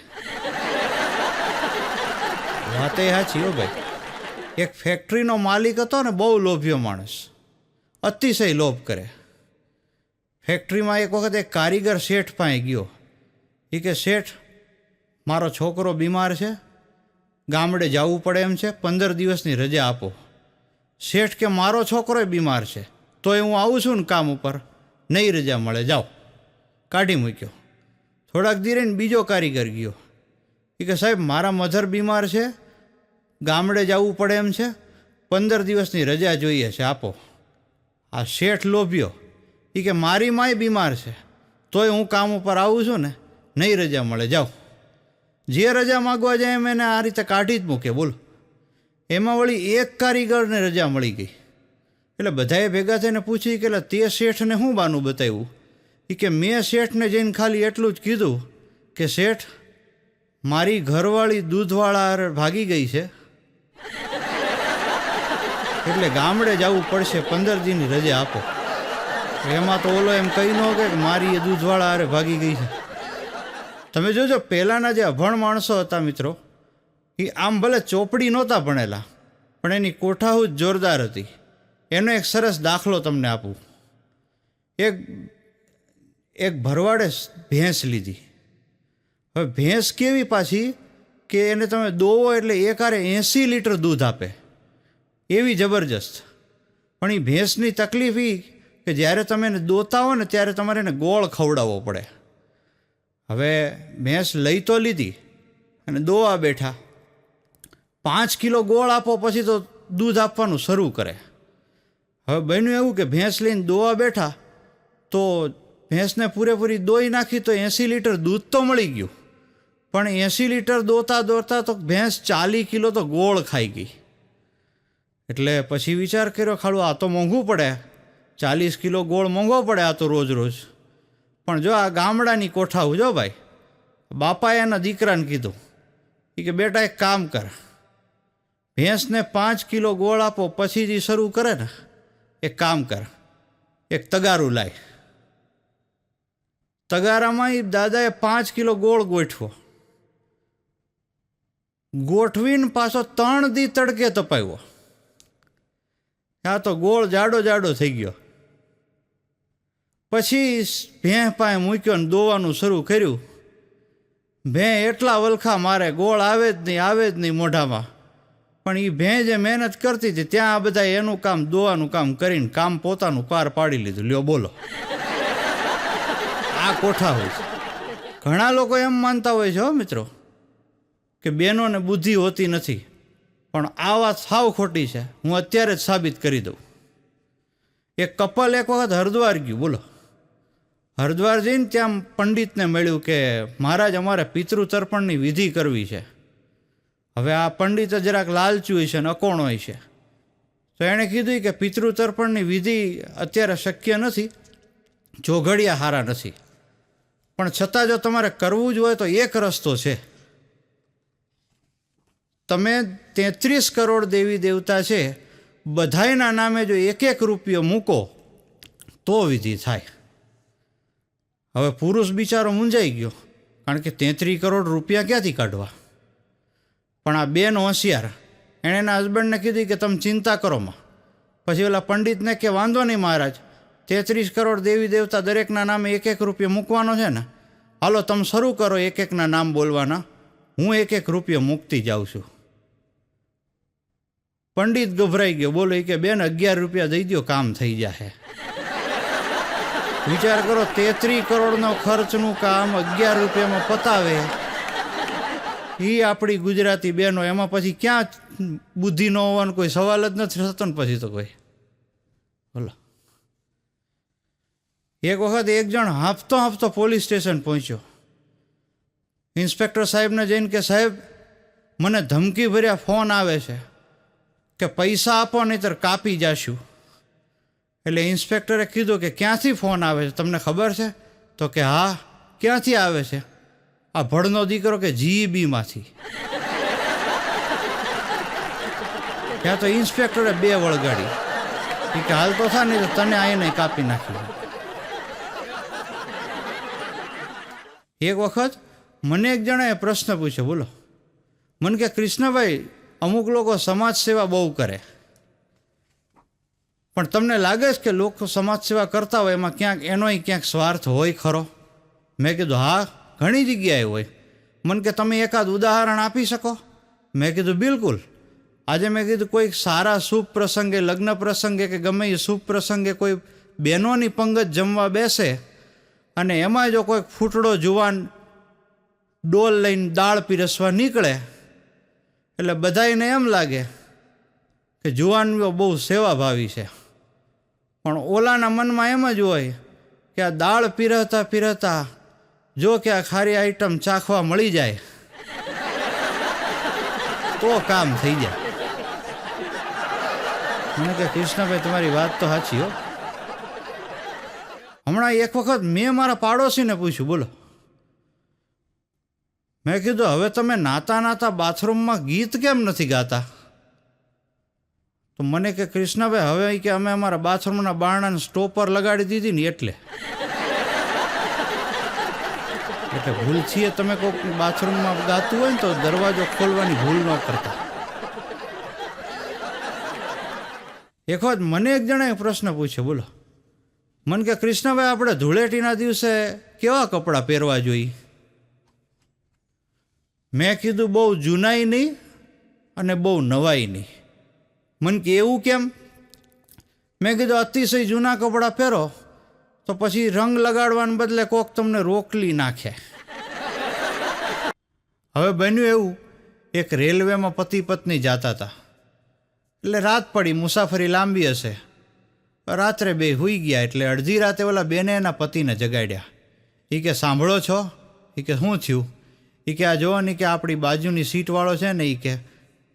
વાત એ સાચી હો ભાઈ. એક ફેક્ટરીનો માલિક હતો ને, બહુ લોભિયો માણસ, અતિશય લોભ કરે. ફેક્ટરીમાં એક વખત એક કારીગર શેઠ પાસે ગયો. એ કે શેઠ, મારો છોકરો બીમાર છે, ગામડે જવું પડે એમ છે, 15 દિવસની રજા આપો. શેઠ કે મારો છોકરોય બીમાર છે, તોય હું આવું છું ને કામ ઉપર, નહીં રજા મળે, જાઓ. કાઢી મૂક્યો. થોડાક દી રહીને બીજો કારીગર ગયો. એ કે સાહેબ મારા મધર બીમાર છે, ગામડે જવું પડે એમ છે, 15 દિવસની રજા જોઈએ છે, આપો. આ શેઠ લોભ્યો. એ કે મારી માય બીમાર છે, તોય હું કામ ઉપર આવું છું ને, નહીં રજા મળે, જાઓ. જે રજા માગવા જાય એમ એને આ રીતે કાઢી જ મૂકે, બોલો. એમાં વળી એક કારીગરને રજા મળી ગઈ. એટલે બધાએ ભેગા થઈને પૂછ્યું કે તે શેઠને શું બાનું બતાવ્યું? એ કે મેં શેઠને જઈને ખાલી એટલું જ કીધું કે શેઠ, મારી ઘરવાળી દૂધવાળા ભાગી ગઈ છે, એટલે ગામડે જવું પડશે, 15 દીની રજા આપો. એમાં તો ઓલો એમ કહી ન કે મારી એ દૂધવાળા હારે ભાગી ગઈ છે. તમે જોજો, પહેલાંના જે અભણ માણસો હતા મિત્રો, એ આમ ભલે ચોપડી નહોતા ભણેલા, પણ એની કોઠાહૂદ જોરદાર હતી. એનો એક સરસ દાખલો તમને આપું. એક ભરવાડે ભેંસ લીધી. હવે ભેંસ કેવી પાછી કે એને તમે દોવો એટલે એકારે 80 લીટર દૂધ આપે, એવી જબરજસ્ત. પણ એ ભેંસની તકલીફ એ કે જ્યારે તમે એને દોતા હો ને ત્યારે તમારે એને ગોળ ખવડાવવો પડે. હવે ભેંસ લઈ તો લીધી અને દોવા બેઠા, 5 કિલો ગોળ આપો પછી તો દૂધ આપવાનું શરૂ કરે. હવે બન્યું એવું કે ભેંસ લઈને દોવા બેઠા તો ભેંસને પૂરેપૂરી દોઈ નાખી તો 80 લીટર દૂધ તો મળી ગયું, પણ 80 લીટર દોતા દોતા તો ભેંસ 40 કિલો તો ગોળ ખાઈ ગઈ. એટલે પછી વિચાર કર્યો, ખાલું આ તો મોંઘું પડે, 40 કિલો ગોળ મોંઘો પડે આ તો રોજ રોજ. પણ જો આ ગામડાની કોઠાવું જો ભાઈ, બાપાએ એના દીકરાને કીધું કે બેટા એક કામ કર, ભેંસને 5 કિલો ગોળ આપો પછી જે શરૂ કરે ને, એક કામ કર, એક તગારું લાય. તગારામાં એ દાદાએ 5 કિલો ગોળ ગોઠવીને પાછો 3 દી તડકે તપાવ્યો. આ તો ગોળ જાડો જાડો થઈ ગયો. પછી ભેં પાસે મૂક્યો ને દોવાનું શરૂ કર્યું. ભેં એટલા વલખા મારે, ગોળ આવે જ નહીં મોઢામાં. પણ એ ભેં જે મહેનત કરતી હતી ત્યાં આ બધા એનું કામ, દોવાનું કામ કરીને કામ પોતાનું પાર પાડી લીધું. લ્યો બોલો, આ કોઠા હોય છે. ઘણા લોકો એમ માનતા હોય છે હો મિત્રો કે બહેનોને બુદ્ધિ હોતી નથી, પણ આ વાત સાવ ખોટી છે. હું અત્યારે જ સાબિત કરી દઉં. એક કપલ એક વખત હરિદ્વાર ગયું. બોલો, હરિદ્વાર જઈને ત્યાં પંડિતને મળ્યું કે મહારાજ અમારે પિતૃ તર્પણની વિધિ કરવી છે. હવે આ પંડિત જરાક લાલચું હોય છે ને અકોણો હોય છે, તો એણે કીધું કે પિતૃ તર્પણની વિધિ અત્યારે શક્ય નથી, ચોઘડિયા હારા નથી, પણ છતાં જો તમારે કરવું જ હોય તો એક રસ્તો છે. તમે 33 કરોડ દેવી દેવતા છે, બધાયના નામે જો 1-1 રૂપિયો મૂકો તો વિધિ થાય. હવે પુરુષ બિચારો મૂંઝાઈ ગયો કારણ કે 33 કરોડ રૂપિયા ક્યાંથી કાઢવા. પણ આ બેન હોશિયાર, એણે એના હસબન્ડને કીધું કે તમે ચિંતા કરો માં. પછી ઓલા પંડિતને કે વાંધો નહીં મહારાજ, 33 કરોડ દેવી દેવતા દરેકના નામે 1-1 રૂપિયો મૂકવાનો છે ને, હાલો તમે શરૂ કરો એક એકના નામ બોલવાના, હું 1-1 રૂપિયો મૂકતી જાઉં છું. પંડિત ગભરાઈ ગયો, બોલો કે બેન 11 રૂપિયા દઈ દો, કામ થઈ જશે. વિચાર કરો, 33 કરોડનો ખર્ચનું કામ 11 રૂપિયામાં પતાવે. એ આપણી ગુજરાતી બહેનો, એમાં પછી ક્યાં બુદ્ધિ ન હોવાનો કોઈ સવાલ જ નથી થતો ને પછી તો કોઈ. બોલો, એક વખત એક જણ હાંફતો પોલીસ સ્ટેશન પહોંચ્યો. ઇન્સ્પેક્ટર સાહેબને જઈને કે સાહેબ, મને ધમકી ભર્યા ફોન આવે છે કે પૈસા આપો નહીંતર કાપી જાશું. એટલે ઇન્સ્પેક્ટરે કીધું કે ક્યાંથી ફોન આવે છે, તમને ખબર છે? તો કે હા, ક્યાંથી આવે છે? આ ભડનો દીકરો કે GEBમાંથી. ત્યાં તો ઇન્સ્પેક્ટરે 2 વળગાડી કે હાલ તો થા નહીં તો તને આઈને કાપી નાખી. એક વખત મને એક જણાએ પ્રશ્ન પૂછ્યો, બોલો, મને કે કૃષ્ણભાઈ, અમુક લોકો સમાજ સેવા બહુ કરે, પણ તમને લાગે છે કે લોકો સમાજ સેવા કરતા હોય એમાં ક્યાંક સ્વાર્થ હોય ખરો? મેં કીધું હા, ઘણી જગ્યાએ હોય. મને કે તમે એકાદ ઉદાહરણ આપી શકો? મેં કીધું બિલકુલ. આજે મેં કીધું કોઈક સારા શુભ પ્રસંગે, લગ્ન પ્રસંગે કે ગમે એ શુભ પ્રસંગે કોઈ બહેનોની પંગત જમવા બેસે અને એમાં જો કોઈક ફૂટડો જુવાન ડોલ લઈને દાળ પીરસવા નીકળે એટલે બધાને એમ લાગે કે જુવાનીઓ બહુ સેવાભાવી છે. પણ ઓલાના મનમાં એમ જ હોય કે આ દાળ પીરસતા જો કે આ ખારી આઈટમ ચાખવા મળી જાય તો કામ થઈ જાય. મને કે કૃષ્ણભાઈ, તમારી વાત તો સાચી હો. હમણાં એક વખત મેં મારા પાડોશીને પૂછ્યું, બોલો, મેં કીધું હવે તમે નાતા બાથરૂમમાં ગીત કેમ નથી ગાતા? તો મને કે કૃષ્ણભાઈ, હવે કે અમે અમારા બાથરૂમના બારણાને સ્ટોપર લગાડી દીધી ને એટલે ભૂલ છીએ. તમે કોઈ બાથરૂમમાં ગાતું હોય ને તો દરવાજો ખોલવાની ભૂલ ન કરતા. એક વખત મને એક જણાએ પ્રશ્ન પૂછ્યો, બોલો, મને કે કૃષ્ણભાઈ, આપણે ધૂળેટીના દિવસે કેવા કપડાં પહેરવા જોઈએ? મેં કીધું બહુ જૂનાઈ નહીં અને બહુ નવાઈ નહીં. મને કે એવું કેમ? મેં કીધું અતિશય જૂના કપડાં પહેરો તો પછી રંગ લગાડવાને બદલે કોક તમને રોકલી નાખે. હવે બન્યું એવું, એક રેલવેમાં પતિ પત્ની જતા હતા. એટલે રાત પડી, મુસાફરી લાંબી હશે. રાત્રે 2 સૂઈ ગયા. એટલે અડધી રાતે ઓલા બેને એના પતિને જગાડ્યા. એ કે સાંભળો છો? એ કે શું થયું? એ કે આ જોવો ને કે આપણી બાજુની સીટવાળો છે ને, એ કે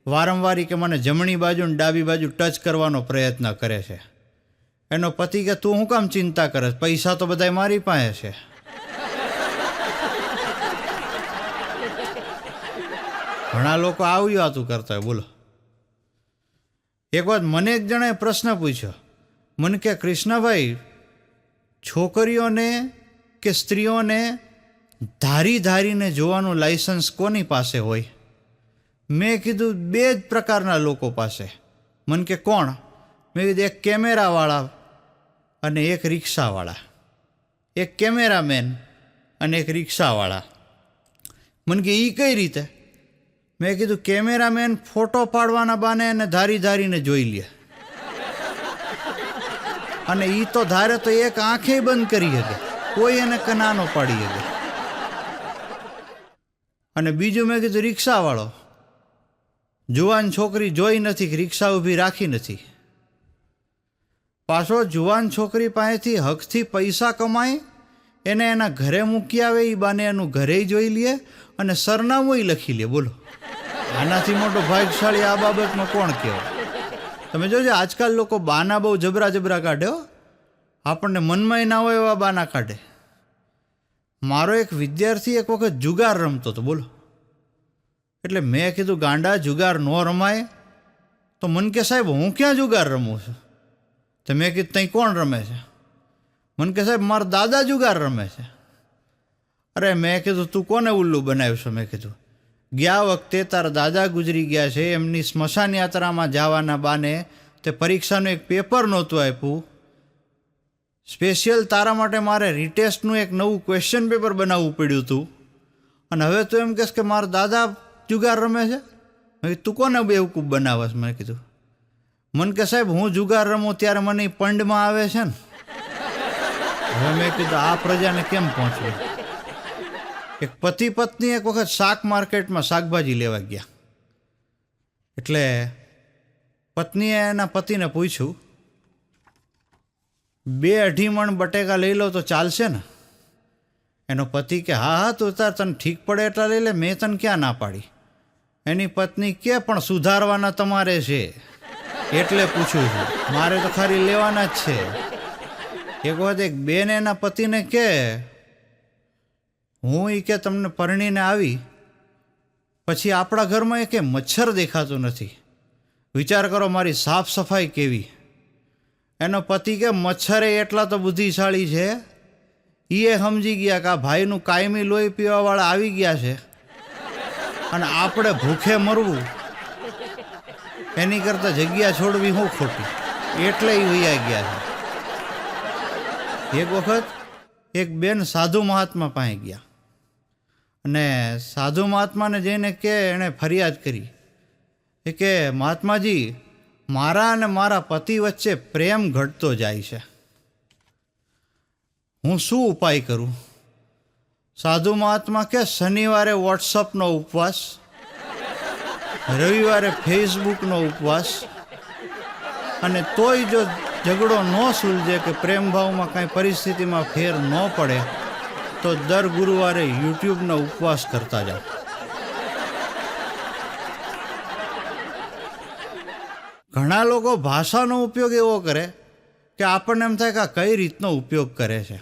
વારંવાર કે મને જમણી બાજુ ને ડાબી બાજુ ટચ કરવાનો પ્રયત્ન કરે છે. એનો પતિ કે તું શું કામ ચિંતા કરે, પૈસા તો બધાય મારી પાસે છે. ઘણા લોકો આવી વાતું કરતા હોય. બોલો, એક વાત મને એક જણાએ પ્રશ્ન પૂછ્યો. મને કે કૃષ્ણભાઈ, છોકરીઓને કે સ્ત્રીઓને ધારીને જોવાનું લાયસન્સ કોની પાસે હોય? મેં કીધું 2 જ પ્રકારના લોકો પાસે. મને કે કોણ? મેં કીધું એક કેમેરાવાળા અને એક રિક્ષાવાળા. એક કેમેરામેન અને એક રિક્ષાવાળા. મને કે એ કઈ રીતે? મેં કીધું કેમેરામેન ફોટો પાડવાના બાને એને ધારીને જોઈ લે, અને એ તો ધારે તો એક આંખે બંધ કરી શકે, કોઈ એને કનાનો પાડી શકે. અને બીજું મેં કીધું રિક્ષાવાળો, જુવાન છોકરી જોઈ નથી કે રિક્ષા ઊભી રાખી નથી. પાછો જુવાન છોકરી પાસેથી હકથી પૈસા કમાય, એને એના ઘરે મૂકી આવે, એ બાને એનું ઘરે જોઈ લે અને સરનામું લખી લે. બોલો, આનાથી મોટો ભાગ્યશાળી આ બાબતમાં કોણ કહેવાય? તમે જોજો, આજકાલ લોકો બાના બહુ જબરા કાઢે. આપણને મનમાં ના હોય એવા બાના કાઢે. મારો એક વિદ્યાર્થી એક વખત જુગાર રમતો હતો. બોલો, એટલે મેં કીધું ગાંડા, જુગાર ન રમાય. તો મને કે સાહેબ, હું ક્યાં જુગાર રમું છું? તો મેં કીધું તઈ કોણ રમે છે? મને કે સાહેબ, મારા દાદા જુગાર રમે છે. અરે મેં કીધું તું કોને ઉલ્લુ બનાવ્યો? મેં કીધું ગયા વખતે તારા દાદા ગુજરી ગયા છે, એમની સ્મશાન યાત્રામાં જવાના બાને તે પરીક્ષાનું એક પેપર નહોતું આપ્યું. સ્પેશિયલ તારા માટે મારે રીટેસ્ટનું એક નવું ક્વેશ્ચન પેપર બનાવવું પડ્યું હતું, અને હવે તું એમ કહેશ કે મારા દાદા જુગાર રમે છે? મેં કીધું તું કોને બેવકૂફ બનાવસ? મેં કીધું મને કે સાહેબ હું જુગાર રમું ત્યારે મને પંડમાં આવે છે ને. હવે મેં કીધું આ પ્રજાને કેમ પહોંચવું? એક પતિ પત્ની એક વખત શાક માર્કેટમાં શાકભાજી લેવા ગયા. એટલે પત્નીએ એના પતિને પૂછ્યું, 2-2.5 મણ બટેકા લઈ લો તો ચાલશે ને? એનો પતિ કે હા હા તું તાર તને ઠીક પડે એટલા લઈ લે, મેં તને ક્યાં ના પાડી. એની પત્ની કે પણ સુધારવાના તમારે છે એટલે પૂછું છું, મારે તો ખાલી લેવાના જ છે. એક વખત એક બેન એના પતિને કે હું એ કે તમને પરણીને આવી પછી આપણા ઘરમાં એ કે મચ્છર દેખાતું નથી, વિચાર કરો મારી સાફ સફાઈ કેવી. એનો પતિ કે મચ્છરે એટલા તો બુદ્ધિશાળી છે, એ સમજી ગયા કે આ ભાઈનું કાયમી લોહી પીવાવાળા આવી ગયા છે અને આપણે ભૂખે મરવું એની કરતાં જગ્યા છોડવી હું ખોટી, એટલે એ વૈયા ગયા છે. એક વખત એક બેન સાધુ મહાત્મા પાસે ગયા અને સાધુ મહાત્માને જઈને કે એણે ફરિયાદ કરી કે મહાત્માજી મારા અને મારા પતિ વચ્ચે પ્રેમ ઘટતો જાય છે, હું શું ઉપાય કરું? સાધુ મહાત્મા કે શનિવારે વોટ્સઅપનો ઉપવાસ, રવિવારે ફેસબુકનો ઉપવાસ, અને તોય જો ઝઘડો ન સુલઝે કે પ્રેમ ભાવમાં કાંઈ પરિસ્થિતિમાં ફેર ન પડે તો દર ગુરુવારે યુટ્યુબનો ઉપવાસ કરતા જાઓ. ઘણા લોકો ભાષાનો ઉપયોગ એવો કરે કે આપણને એમ થાય કે આ કઈ રીતનો ઉપયોગ કરે છે,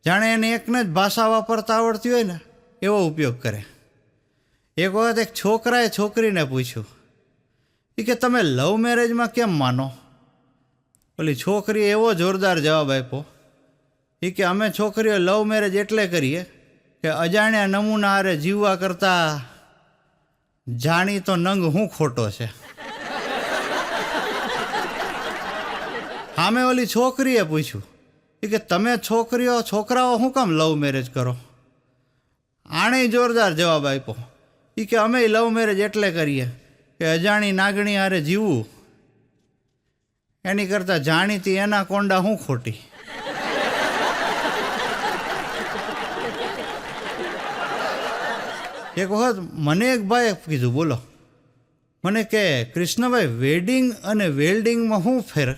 જાણે એને એકને જ ભાષા વાપરતા આવડતી હોય ને એવો ઉપયોગ કરે. એક વખત એક છોકરાએ છોકરીને પૂછ્યું કે તમે લવ મેરેજમાં કેમ માનો? ઓલી છોકરીએ એવો જોરદાર જવાબ આપ્યો કે અમે છોકરીઓ લવ મેરેજ એટલે કરીએ કે અજાણ્યા નમૂના હારે જીવવા કરતાં જાણીતો નંગ હું ખોટો છે. સામે ઓલી છોકરીએ પૂછ્યું કે તમે છોકરાઓ શું કામ લવ મેરેજ કરો? આણે જોરદાર જવાબ આપ્યો કે અમે લવ મેરેજ એટલે કરીએ કે અજાણી નાગણી હારે જીવવું એની કરતાં જાણીતી એના કોંડા હું ખોટી. એક વખત મને એક ભાઈએ કીધું, બોલો, મને કે કૃષ્ણભાઈ વેડિંગ અને વેલ્ડિંગમાં શું ફેર?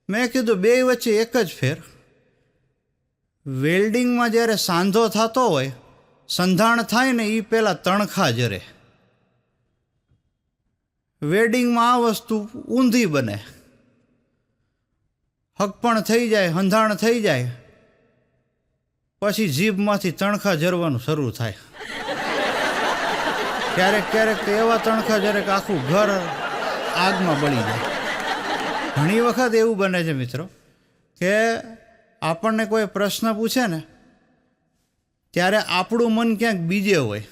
મેં કીધું બે વચ્ચે એક જ ફેર. વેલ્ડિંગમાં જ્યારે સાંધો થતો હોય, સંધાણ થાય ને એ પહેલાં તણખા જરે. વેડિંગમાં આ વસ્તુ ઊંધી બને, હકપણ થઈ જાય, હંધાણ થઈ જાય, પછી જીભમાંથી તણખા જરવાનું શરૂ થાય. ક્યારેક ક્યારેક તો એવા તણખા જરે કે આખું ઘર આગમાં બળી જાય. ઘણી વખત એવું બને છે મિત્રો કે આપણને કોઈ પ્રશ્ન પૂછે ને ત્યારે આપણું મન ક્યાંક બીજે હોય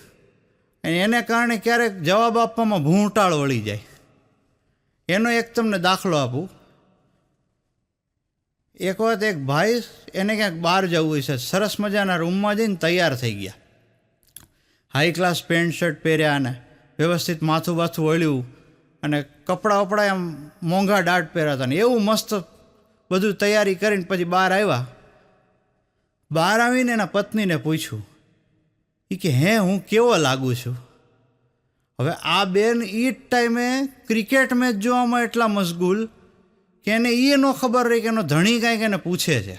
અને એને કારણે ક્યારેક જવાબ આપવામાં ભૂંટાળ વળી જાય. એનો એક તમને દાખલો આપું. એક વખત એક ભાઈ એને ક્યાંક બહાર જવું છે, સરસ મજાના રૂમમાં જઈને તૈયાર થઈ ગયા, હાઈ ક્લાસ પેન્ટ શર્ટ પહેર્યા અને વ્યવસ્થિત માથું બાથું વળ્યું અને કપડાં વપડા એમ મોંઘા દાટ પહેર્યા હતા ને એવું મસ્ત બધું તૈયારી કરીને પછી બહાર આવ્યા. બહાર આવીને એના પત્નીને પૂછ્યું કે હે હું કેવો લાગુ છું? હવે આ બેન એ જ ટાઈમે ક્રિકેટ મેચ જોવામાં એટલા મશગુલ કે એને એ ન ખબર રહી કે એનો ધણી કાંઈક એને પૂછે છે.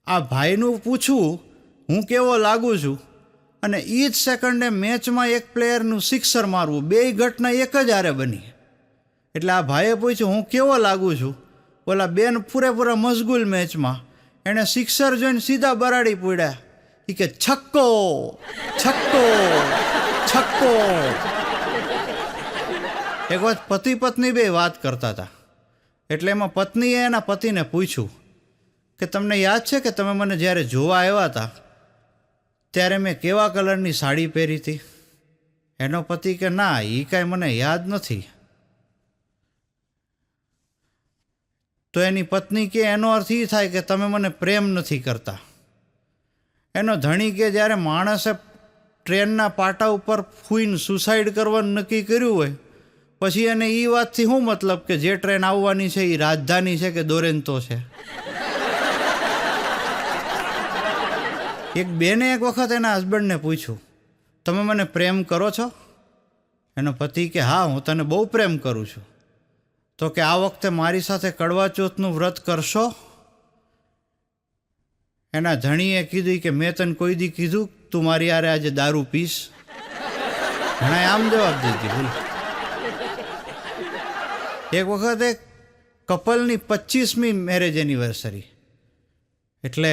આ ભાઈનું પૂછવું હું કેવો લાગુ છું અને એ જ સેકન્ડે મેચમાં એક પ્લેયરનું સિક્સર મારવું, બે ઘટના એક જ હારે બની. એટલે આ ભાઈએ પૂછ્યું હું કેવો લાગુ છું? ઓલા બેન પૂરેપૂરા મશગુલ મેચમાં, એણે સિક્સર જોઈને સીધા બરાડી પડ્યા કે છક્કો છક્કો છક્કો. એક વખત પતિ પત્ની બે વાત કરતા હતા એટલે એમાં પત્નીએ એના પતિને પૂછ્યું કે તમને યાદ છે કે તમે મને જ્યારે જોવા આવ્યા હતા ત્યારે મેં કેવા કલરની સાડી પહેરી હતી? એનો પતિ કે ના, એ કાંઈ મને યાદ નથી. તો એની પત્ની કે એનો અર્થ એ થાય કે તમે મને પ્રેમ નથી કરતા. એનો ધણી કે જ્યારે માણસે ટ્રેનના પાટા ઉપર ફૂઈને સુસાઇડ કરવાનું નક્કી કર્યું હોય પછી એને એ વાતથી શું મતલબ કે જે ટ્રેન આવવાની છે એ રાજધાની છે કે દોરેન્તો છે? એક બેને એક વખત એના હસબન્ડને પૂછ્યું, તમે મને પ્રેમ કરો છો? એનો પતિ કે હા, હું તને બહુ પ્રેમ કરું છું. તો કે આ વખતે મારી સાથે કડવા ચોથનું વ્રત કરશો? એના ધણીએ કીધું કે મેં તને કોઈ દી કીધું તું મારી યારે આજે દારૂ પીશ? ઘણાએ આમ જવાબ દીધી. બોલ. એક વખત એક કપલની 25મી મેરેજ એનિવર્સરી, એટલે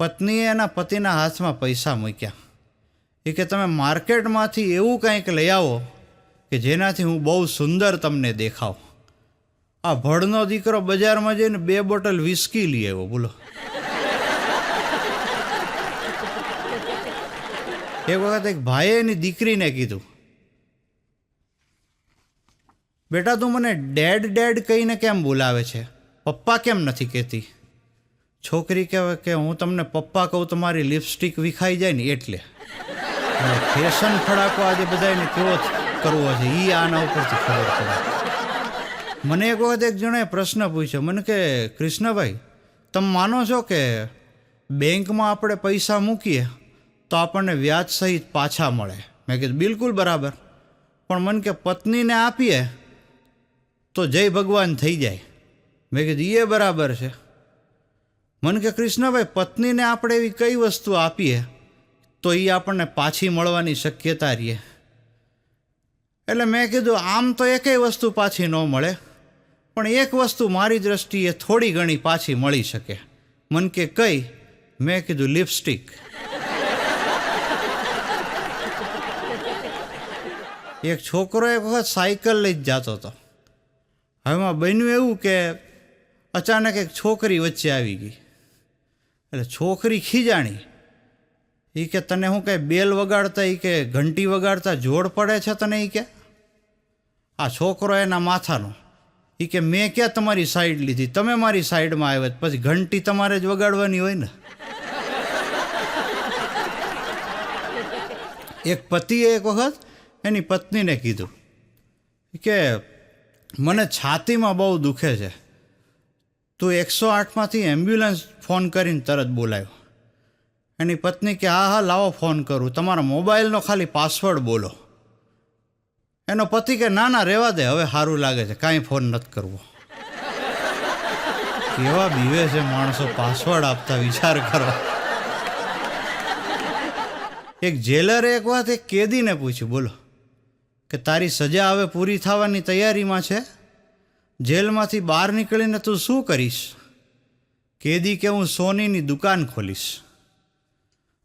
પત્નીએ એના પતિના હાથમાં પૈસા મૂક્યા. એ કે તમે માર્કેટમાંથી એવું કંઈક લઈ આવો કે જેનાથી હું બહુ સુંદર તમને દેખાવ. આ ભડનો દીકરો બજારમાં જઈને 2 બોટલ વિસ્કી લઈ આવ્યો. બોલો. એક વખત એક ભાઈએ એની દીકરીને કીધું, બેટા તું મને ડેડ ડેડ કહીને કેમ બોલાવે છે, પપ્પા કેમ નથી કહેતી? છોકરી કહેવાય કે હું તમને પપ્પા કહું તો મારી લિપસ્ટિક વિખાઈ જાય ને એટલે. ફેશન ફડાકો આજે બધાને કેવો કરવો છે એ આના ઉપરથી ખબર પડે. મને એક વખત એક જણાએ પ્રશ્ન પૂછ્યો. મને કે કૃષ્ણભાઈ, તમે માનો છો કે બેંકમાં આપણે પૈસા મૂકીએ તો આપણને વ્યાજ સહિત પાછા મળે? મેં કીધું બિલકુલ બરાબર. પણ મને કે પત્નીને આપીએ તો જય ભગવાન થઈ જાય. મેં કીધું એ બરાબર છે. મને કે કૃષ્ણભાઈ, પત્નીને આપણે એવી કઈ વસ્તુ આપીએ તો એ આપણને પાછી મળવાની શક્યતા રહે? એટલે મેં કીધું આમ તો એકેય વસ્તુ પાછી ન મળે, પણ એક વસ્તુ મારી દ્રષ્ટિએ થોડી ઘણી પાછી મળી શકે. મને કે કઈ? મેં કીધું લિપસ્ટિક. એક છોકરો એક વખત સાયકલ લઈ જ જતો હતો. હવેમાં બન્યું એવું કે અચાનક એક છોકરી વચ્ચે આવી ગઈ. એટલે છોકરી ખીજાણી. એ કે તને હું કંઈ બેલ વગાડતા એ કે ઘંટી વગાડતા જોડ પડે છે તને? એ કે આ છોકરો એના માથાનો. એ કે મેં ક્યાં તમારી સાઈડ લીધી, તમે મારી સાઈડમાં આવ્યા, પછી ઘંટી તમારે જ વગાડવાની હોય ને. એક પતિએ એક વખત એની પત્નીને કીધું કે મને છાતીમાં બહુ દુખે છે, તું 108માંથી એમ્બ્યુલન્સ ફોન કરીને તરત બોલાવ્યો. એની પત્ની કે હા હા લાવો ફોન કરું, તમારા મોબાઈલનો ખાલી પાસવર્ડ બોલો. એનો પતિ કે ના ના રહેવા દે, હવે સારું લાગે છે, કાંઈ ફોન નથી કરવો. કેવા બીવે છે માણસો પાસવર્ડ આપતા, વિચાર કરો. એક જેલરે એક વાત એક કેદીને પૂછ્યું, બોલો, કે તારી સજા હવે પૂરી થવાની તૈયારીમાં છે, જેલમાંથી બહાર નીકળીને તું શું કરીશ? કેદી કે હું સોનીની દુકાન ખોલીશ.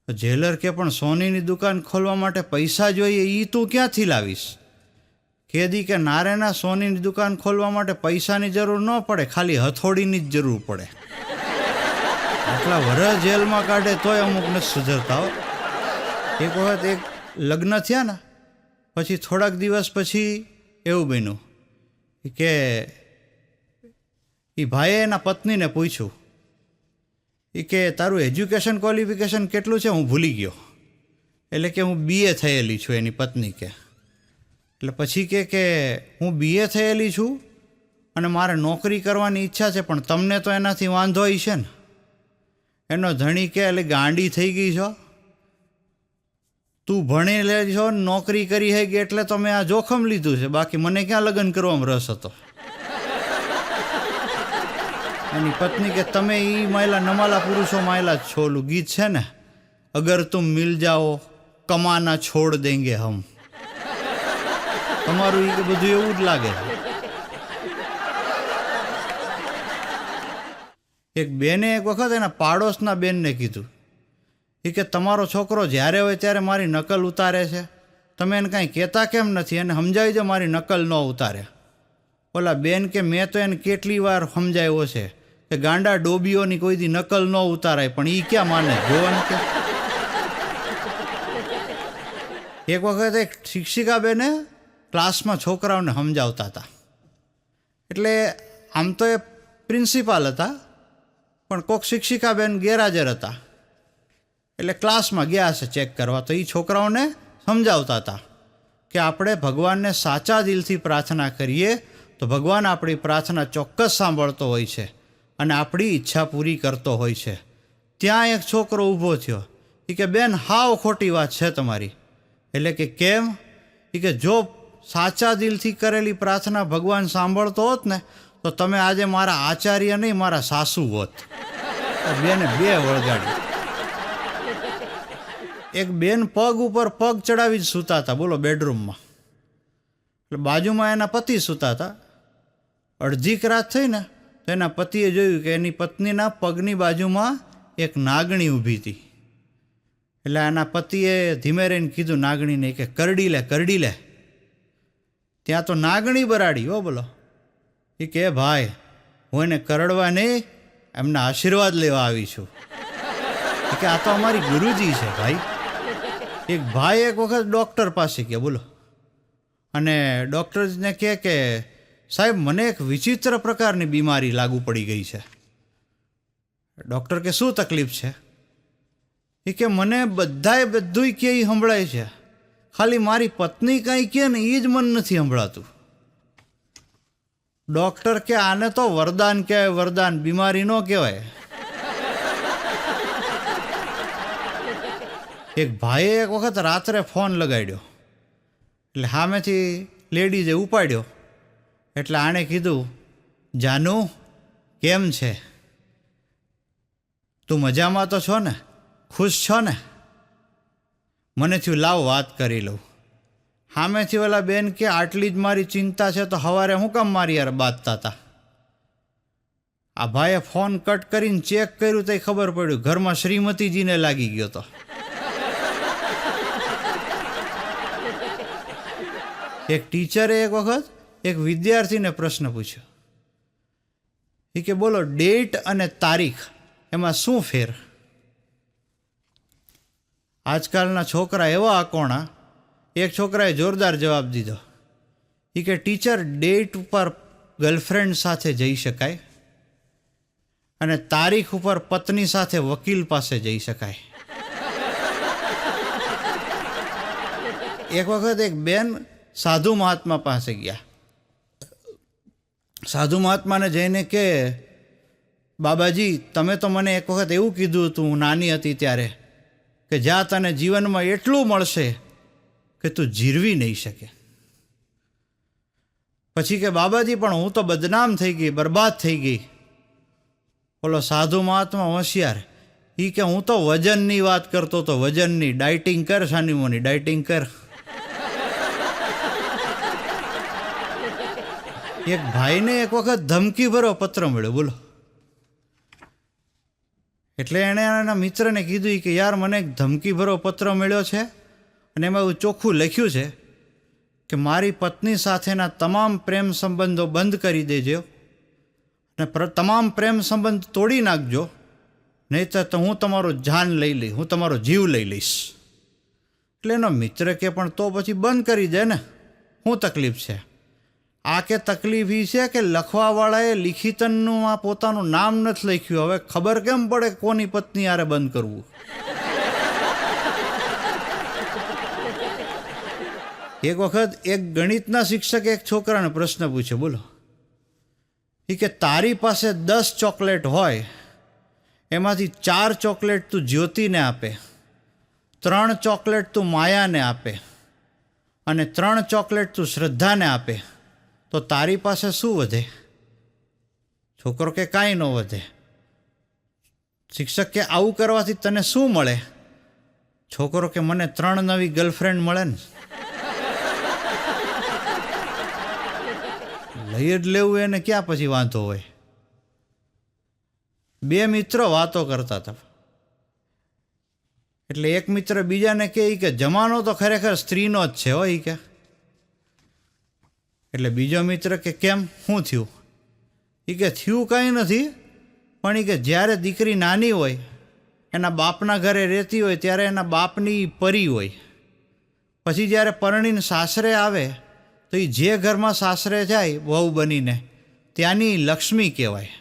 જેલર કે પણ સોનીની દુકાન ખોલવા માટે પૈસા જોઈએ, એ તું ક્યાંથી લાવીશ? કેદી કે નારેના, સોનીની દુકાન ખોલવા માટે પૈસાની જરૂર ન પડે, ખાલી હથોડીની જ જરૂર પડે. આટલા વર્ષ જેલમાં કાઢે તોય અમુક નથી સુધરતા હો. એક વખત એક લગ્ન થયા ને પછી થોડાક દિવસ પછી એવું બન્યું કે એ ભાઈએ એના પત્નીને પૂછ્યું એ કે તારું એજ્યુકેશન ક્વોલિફિકેશન કેટલું છે? હું ભૂલી ગયો. એટલે કે હું BA થયેલી છું. એની પત્ની કે એટલે પછી કે હું BA થયેલી છું અને મારે નોકરી કરવાની ઈચ્છા છે, પણ તમને તો એનાથી વાંધો ય છે ને. એનો ધણી કે એટલે ગાંડી થઈ ગઈ છો, તું ભણી લે છો, નોકરી કરી હે ગઈ એટલે તો મેં આ જોખમ લીધું છે, બાકી મને ક્યાં લગ્ન કરવામાં રસ હતો. એની પત્ની કે તમે એ માયલા નમાલા પુરુષો માયલા જ છો. ઓલું ગીત છે ને, અગર તુમ મિલ જાઓ કમાના છોડ દેંગે હમ. તમારું એ બધું એવું જ લાગે છે. એક બેને એક વખત એના પાડોશના બેનને કીધું એ કે તમારો છોકરો જ્યારે હોય ત્યારે મારી નકલ ઉતારે છે, તમે એને કાંઈ કહેતા કેમ નથી? એને સમજાવી દો મારી નકલ ન ઉતારે. ઓલા બેન કે મેં તો એને કેટલી વાર સમજાવ્યો છે કે ગાંડા ડોબીઓની કોઈ દી નકલ ન ઉતારાય, પણ એ ક્યાં માને? જોવાનું કે એક વખત એક શિક્ષિકાબેને ક્લાસમાં છોકરાઓને સમજાવતા હતા. એટલે આમ તો એ પ્રિન્સિપાલ હતા, પણ કોઈક શિક્ષિકાબેન ગેરહાજર હતા. એટલે ક્લાસમાં ગયા હશે ચેક કરવા, તો એ છોકરાઓને સમજાવતા હતા કે આપણે ભગવાનને સાચા દિલથી પ્રાર્થના કરીએ તો ભગવાન આપણી પ્રાર્થના ચોક્કસ સાંભળતો હોય છે અને આપણી ઈચ્છા પૂરી કરતો હોય છે. ત્યાં એક છોકરો ઊભો થયો. એ કે બેન, હાવ ખોટી વાત છે તમારી. એટલે કે કેમ? એ કે જો સાચા દિલથી કરેલી પ્રાર્થના ભગવાન સાંભળતો હોત ને તો તમે આજે મારા આચાર્ય નહીં, મારા સાસુ હોત. બેને બે વળગાડી. એક બેન પગ ઉપર પગ ચડાવી જ સૂતા હતા, બોલો, બેડરૂમમાં. એટલે બાજુમાં એના પતિ સૂતા હતા. અડધીક રાત થઈ ને તો એના પતિએ જોયું કે એની પત્નીના પગની બાજુમાં એક નાગણી ઊભી હતી. એટલે એના પતિએ ધીમે રહીને કીધું નાગણીને કે કરડી લે, કરડી લે. ત્યાં તો નાગણી બરાડી, હો બોલો. એ કે ભાઈ, હું એને કરડવા નહીં, એમના આશીર્વાદ લેવા આવી છું. કે આ તો અમારી ગુરુજી છે ભાઈ. એક ભાઈ એક વખત ડૉક્ટર પાસે ગયા, બોલો, અને ડૉક્ટરને કહે કે સાહેબ, મને એક વિચિત્ર પ્રકારની બીમારી લાગુ પડી ગઈ છે. ડૉક્ટર કે શું તકલીફ છે? એ કે મને બધાએ બધુંય કે એ સંભળાય છે, ખાલી મારી પત્ની કાંઈ કહે ને એ જ મને નથી સંભળાતું. ડૉક્ટર કે આને તો વરદાન કહેવાય, વરદાન, બીમારી ન કહેવાય. એક ભાઈએ એક વખત રાત્રે ફોન લગાડ્યો. એટલે સામેથી લેડીઝે ઉપાડ્યો. એટલે આણે કીધું, જાનુ, કેમ છે? તું મજામાં તો છો ને? ખુશ છો ને? મને થયું લાવ વાત કરી લઉં. સામેથી ઓલા બેન કે આટલી જ મારી ચિંતા છે તો સવારે હું કામ મારી યાર બાંધતા હતા? આ ભાઈએ ફોન કટ કરીને ચેક કર્યું તો ખબર પડ્યું ઘરમાં શ્રીમતીજીને લાગી ગયો હતો. એક ટીચરે એક વખત એક વિદ્યાર્થીને પ્રશ્ન પૂછ્યો. એ કે બોલો, ડેટ અને તારીખ એમાં શું ફેર? આજકાલના છોકરા એવા અકોણા. એક છોકરાએ જોરદાર જવાબ દીધો. એ કે ટીચર, ડેટ ઉપર ગર્લફ્રેન્ડ સાથે જઈ શકાય અને તારીખ ઉપર પત્ની સાથે વકીલ પાસે જઈ શકાય. એક વખત એક બેન સાધુ મહાત્મા પાસે ગયા. સાધુ મહાત્માને જઈને કે બાબાજી, તમે તો મને એક વખત એવું કીધું હતું હું નાની હતી ત્યારે કે જ્યાં તને જીવનમાં એટલું મળશે કે તું જીરવી નહીં શકે. પછી કે બાબાજી, પણ હું તો બદનામ થઈ ગઈ, બરબાદ થઈ ગઈ. બોલો, સાધુ મહાત્મા હોશિયાર. એ કે હું તો વજનની વાત કરતો હતો, વજનની. ડાયટિંગ કર સાનીમોની, ડાયટિંગ કર. એક ભાઈને એક વખત ધમકી ભરો પત્ર મળ્યો, બોલો. એટલે એણે એના મિત્રને કીધું કે યાર, મને એક ધમકી ભરો પત્ર મળ્યો છે અને એમાં એવું ચોખ્ખું લખ્યું છે કે મારી પત્ની સાથેના તમામ પ્રેમ સંબંધો બંધ કરી દેજો અને તમામ પ્રેમ સંબંધ તોડી નાખજો, નહીં તો હું તમારો જાન લઈ લઈશ, હું તમારો જીવ લઈ લઈશ. એટલે એનો મિત્ર કે પણ તો પછી બંધ કરી દે ને, શું તકલીફ છે? આ કે તકલીફ એ છે કે લખવાવાળાએ લિખિતનનું આ પોતાનું નામ નથી લખ્યું. હવે ખબર કેમ પડે કોની પત્ની આરે બંધ કરવું? એક વખત એક ગણિતના શિક્ષકે એક છોકરાને પ્રશ્ન પૂછ્યો, બોલો. એ કે તારી પાસે 10 ચોકલેટ હોય, એમાંથી 4 ચોકલેટ તું જ્યોતિને આપે, 3 ચોકલેટ તું માયાને આપે અને 3 ચોકલેટ તું શ્રદ્ધાને આપે, તો તારી પાસે શું વધે? છોકરો કે કાંઈ ન વધે. શિક્ષક કે આવું કરવાથી તને શું મળે? છોકરો કે મને 3 નવી ગર્લફ્રેન્ડ મળે ને. લઈ જ લેવું એને ક્યાં પછી વાંધો હોય. 2 મિત્રો વાતો કરતા હતા. એટલે એક મિત્ર બીજાને કહે કે જમાનો તો ખરેખર સ્ત્રીનો જ છે હોય કે. એટલે બીજો મિત્ર કે કેમ, શું થયું? એ કે થયું કાંઈ નથી, પણ એ કે જ્યારે દીકરી નાની હોય, એના બાપના ઘરે રહેતી હોય ત્યારે એના બાપની પરી હોય, પછી જ્યારે પરણીને સાસરે આવે તો એ જે ઘરમાં સાસરે જાય વહુ બનીને ત્યાંની લક્ષ્મી કહેવાય.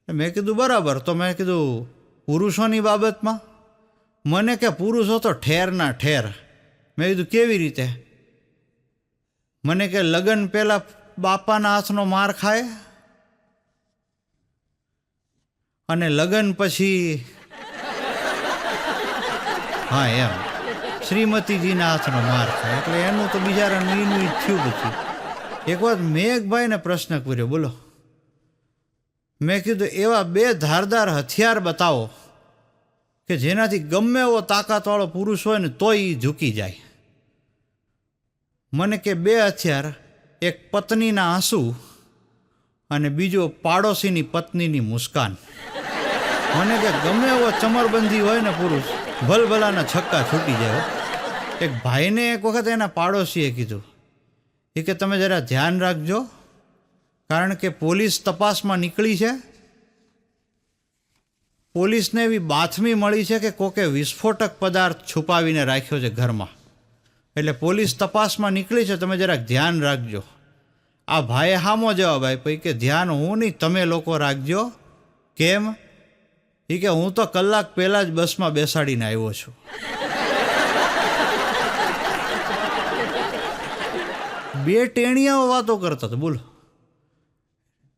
મેં કીધું બરાબર. તો મેં કીધું પુરુષોની બાબતમાં? મને કે પુરુષો તો ઠેરના ઠેર. મેં કીધું કેવી રીતે? મને કે લગ્ન પહેલાં બાપાના હાથનો માર ખાય અને લગ્ન પછી હા એમ શ્રીમતીજીના હાથનો માર ખાય. એટલે એનું તો બિચારાનું ઈનું ઈ થયું બધું. એક વાત મેઘભાઈને પ્રશ્ન કર્યો, બોલો. મેં કીધું એવા બે ધારદાર હથિયાર બતાવો કે જેનાથી ગમે એવો તાકાતવાળો પુરુષ હોય ને તોય એ ઝૂકી જાય. મને કે બે હથિયાર, એક પત્નીના આંસુ અને બીજો પાડોશીની પત્નીની મુસ્કાન. મને કે ગમે એવો ચમરબંધી હોય ને પુરુષ ભલભલાના છક્કા છૂટી જાય. એક ભાઈને એક વખત એના પાડોશીએ કીધું એ કે તમે જરા ધ્યાન રાખજો, કારણ કે પોલીસ તપાસમાં નીકળી છે. પોલીસને એવી બાતમી મળી છે કે કોકે વિસ્ફોટક પદાર્થ છુપાવીને રાખ્યો છે ઘરમાં, એટલે પોલીસ તપાસમાં નીકળી છે, તમે જરાક ધ્યાન રાખજો. આ ભાઈએ હામો જવાબ આપ્યો કે ધ્યાન હું નહીં, તમે લોકો રાખજો. કેમ? એ કે હું તો કલાક પહેલાં જ બસમાં બેસાડીને આવ્યો છું. બે ટેણિયાઓ વાતો કરતા હતા, બોલો.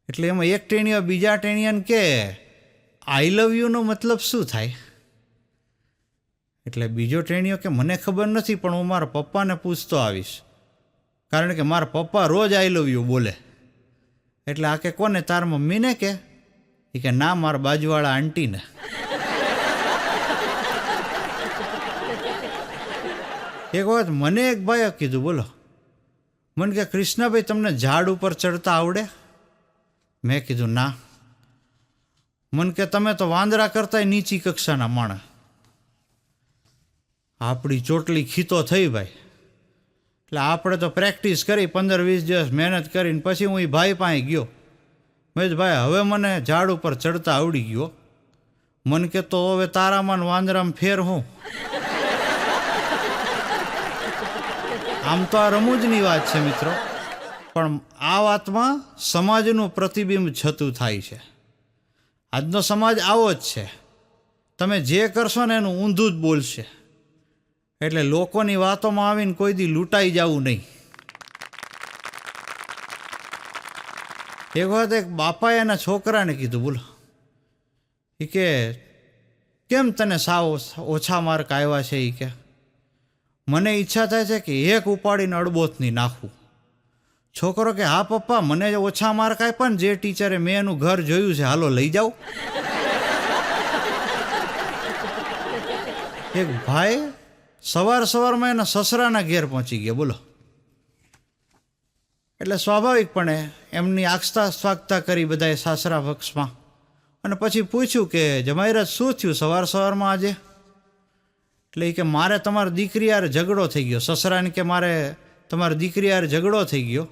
એટલે એમાં એક ટેણિયો બીજા ટેણિયાને કે આઈ લવ યુનો મતલબ શું થાય? એટલે બીજો ટેણિયો કે મને ખબર નથી, પણ હું મારા પપ્પાને પૂછતો આવીશ, કારણ કે મારા પપ્પા રોજ આઈ લવ યુ બોલે. એટલે આ કે કોને? તાર મમ્મીને કે? એ કે ના, મારા બાજુવાળા આંટીને. એક વખત મને એક ભાઈએ કીધું, બોલો. મને કે કૃષ્ણભાઈ તમને ઝાડ ઉપર ચડતા આવડે? મેં કીધું ના. મને કે તમે તો વાંદરા કરતાંય નીચી કક્ષાના માણસ. આપણી ચોટલી ખીતો થઈ ભાઈ. એટલે આપણે તો પ્રેક્ટિસ કરી 15-20 દિવસ મહેનત કરીને પછી હું એ ભાઈ પાસે ગયો. મેં ભાઈ હવે મને ઝાડ ઉપર ચડતા આવડી ગયો. મને કે તો હવે તારામાં વાંદરામાં ફેર હું? આમ તો આ રમૂજની વાત છે મિત્રો, પણ આ વાતમાં સમાજનું પ્રતિબિંબ છતું થાય છે. આજનો સમાજ આવો જ છે. તમે જે કરશો ને એનું ઊંધું જ બોલશે. એટલે લોકોની વાતોમાં આવીને કોઈ દી લૂંટાઈ જવું નહીં. એક વખત એક બાપાએ એના છોકરાને કીધું, બોલો. એ કે કેમ તને સાવ ઓછા માર્ક આવ્યા છે? એ કે મને ઈચ્છા થાય છે કે એક ઉપાડીને અડબોથની નાખવું. છોકરો કે હા પપ્પા, મને ઓછા માર્ક આપ્યા ને જે ટીચરે, મેં એનું ઘર જોયું છે, હાલો લઈ જાઓ. એક ભાઈ સવારમાં એના સસરાના ઘેર પહોંચી ગયા, બોલો. એટલે સ્વાભાવિકપણે એમની આગતા સ્વાગતા કરી બધાએ સાસરા પક્ષમાં, અને પછી પૂછ્યું કે જમાઈરાજ શું થયું સવારમાં આજે? એટલે એ કે મારે તમારી દીકરી યાર ઝઘડો થઈ ગયો. સસરાને કે મારે તમારી દીકરી યાર ઝઘડો થઈ ગયો,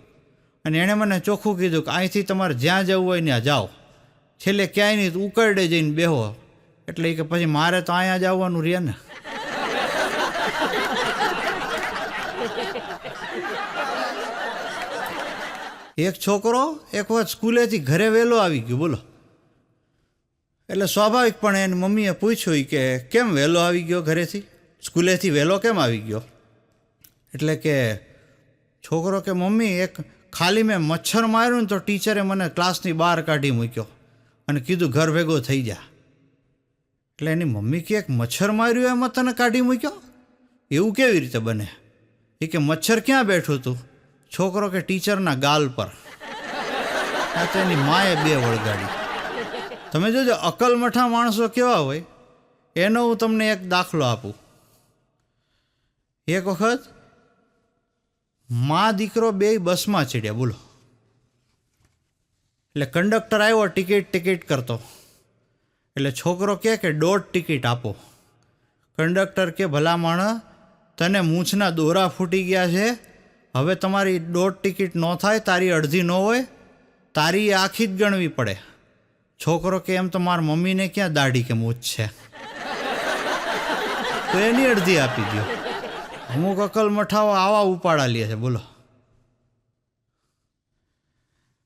અને એણે મને ચોખ્ખું કીધું કે અહીંથી તમારે જ્યાં જવું હોય ત્યાં જાઓ, છેલ્લે ક્યાંય નહીં ઉકરડે જઈને બેહો. એટલે એ કે પછી મારે તો અહીંયા જ આવવાનું રહે ને. એક છોકરો એક વખત સ્કૂલેથી ઘરે વહેલો આવી ગયો, બોલો. એટલે સ્વાભાવિકપણે એની મમ્મીએ પૂછ્યું કે કેમ વહેલો આવી ગયો ઘરેથી, સ્કૂલેથી વહેલો કેમ આવી ગયો? એટલે કે છોકરો કે મમ્મી, એક ખાલી મેં મચ્છર માર્યું ને તો ટીચરે મને ક્લાસની બહાર કાઢી મૂક્યો અને કીધું ઘર ભેગો થઈ જા. એટલે એની મમ્મી કે એક મચ્છર માર્યું એમાં તને કાઢી મૂક્યો? એવું કેવી રીતે બને? એ કે મચ્છર ક્યાં બેઠું હતું? છોકરો કે ટીચરના ગાલ પર. આ તો એની માએ બે વળગાડી. તમે જોજો અકલમઠા માણસો કેવા હોય, એનો હું તમને એક દાખલો આપું. એક વખત મા દીકરો બે બસમાં ચડ્યા, બોલો. એટલે કંડક્ટર આવ્યો ટિકિટ કરતો. એટલે છોકરો કહે કે 1.5 ટિકિટ આપો. કંડક્ટર કે ભલા માણસ, તને મૂછના દોરા ફૂટી ગયા છે, હવે તમારી 1.5 ટિકિટ ન થાય, તારી અડધી ન હોય, તારી આખી જ ગણવી પડે. છોકરો કે એમ તો મારા મમ્મીને ક્યાં દાઢી કે મૂછ છે, તો એની અડધી આપી દો. અમુક અકલ મઠાઓ આવા ઉપાડા લે છે બોલો.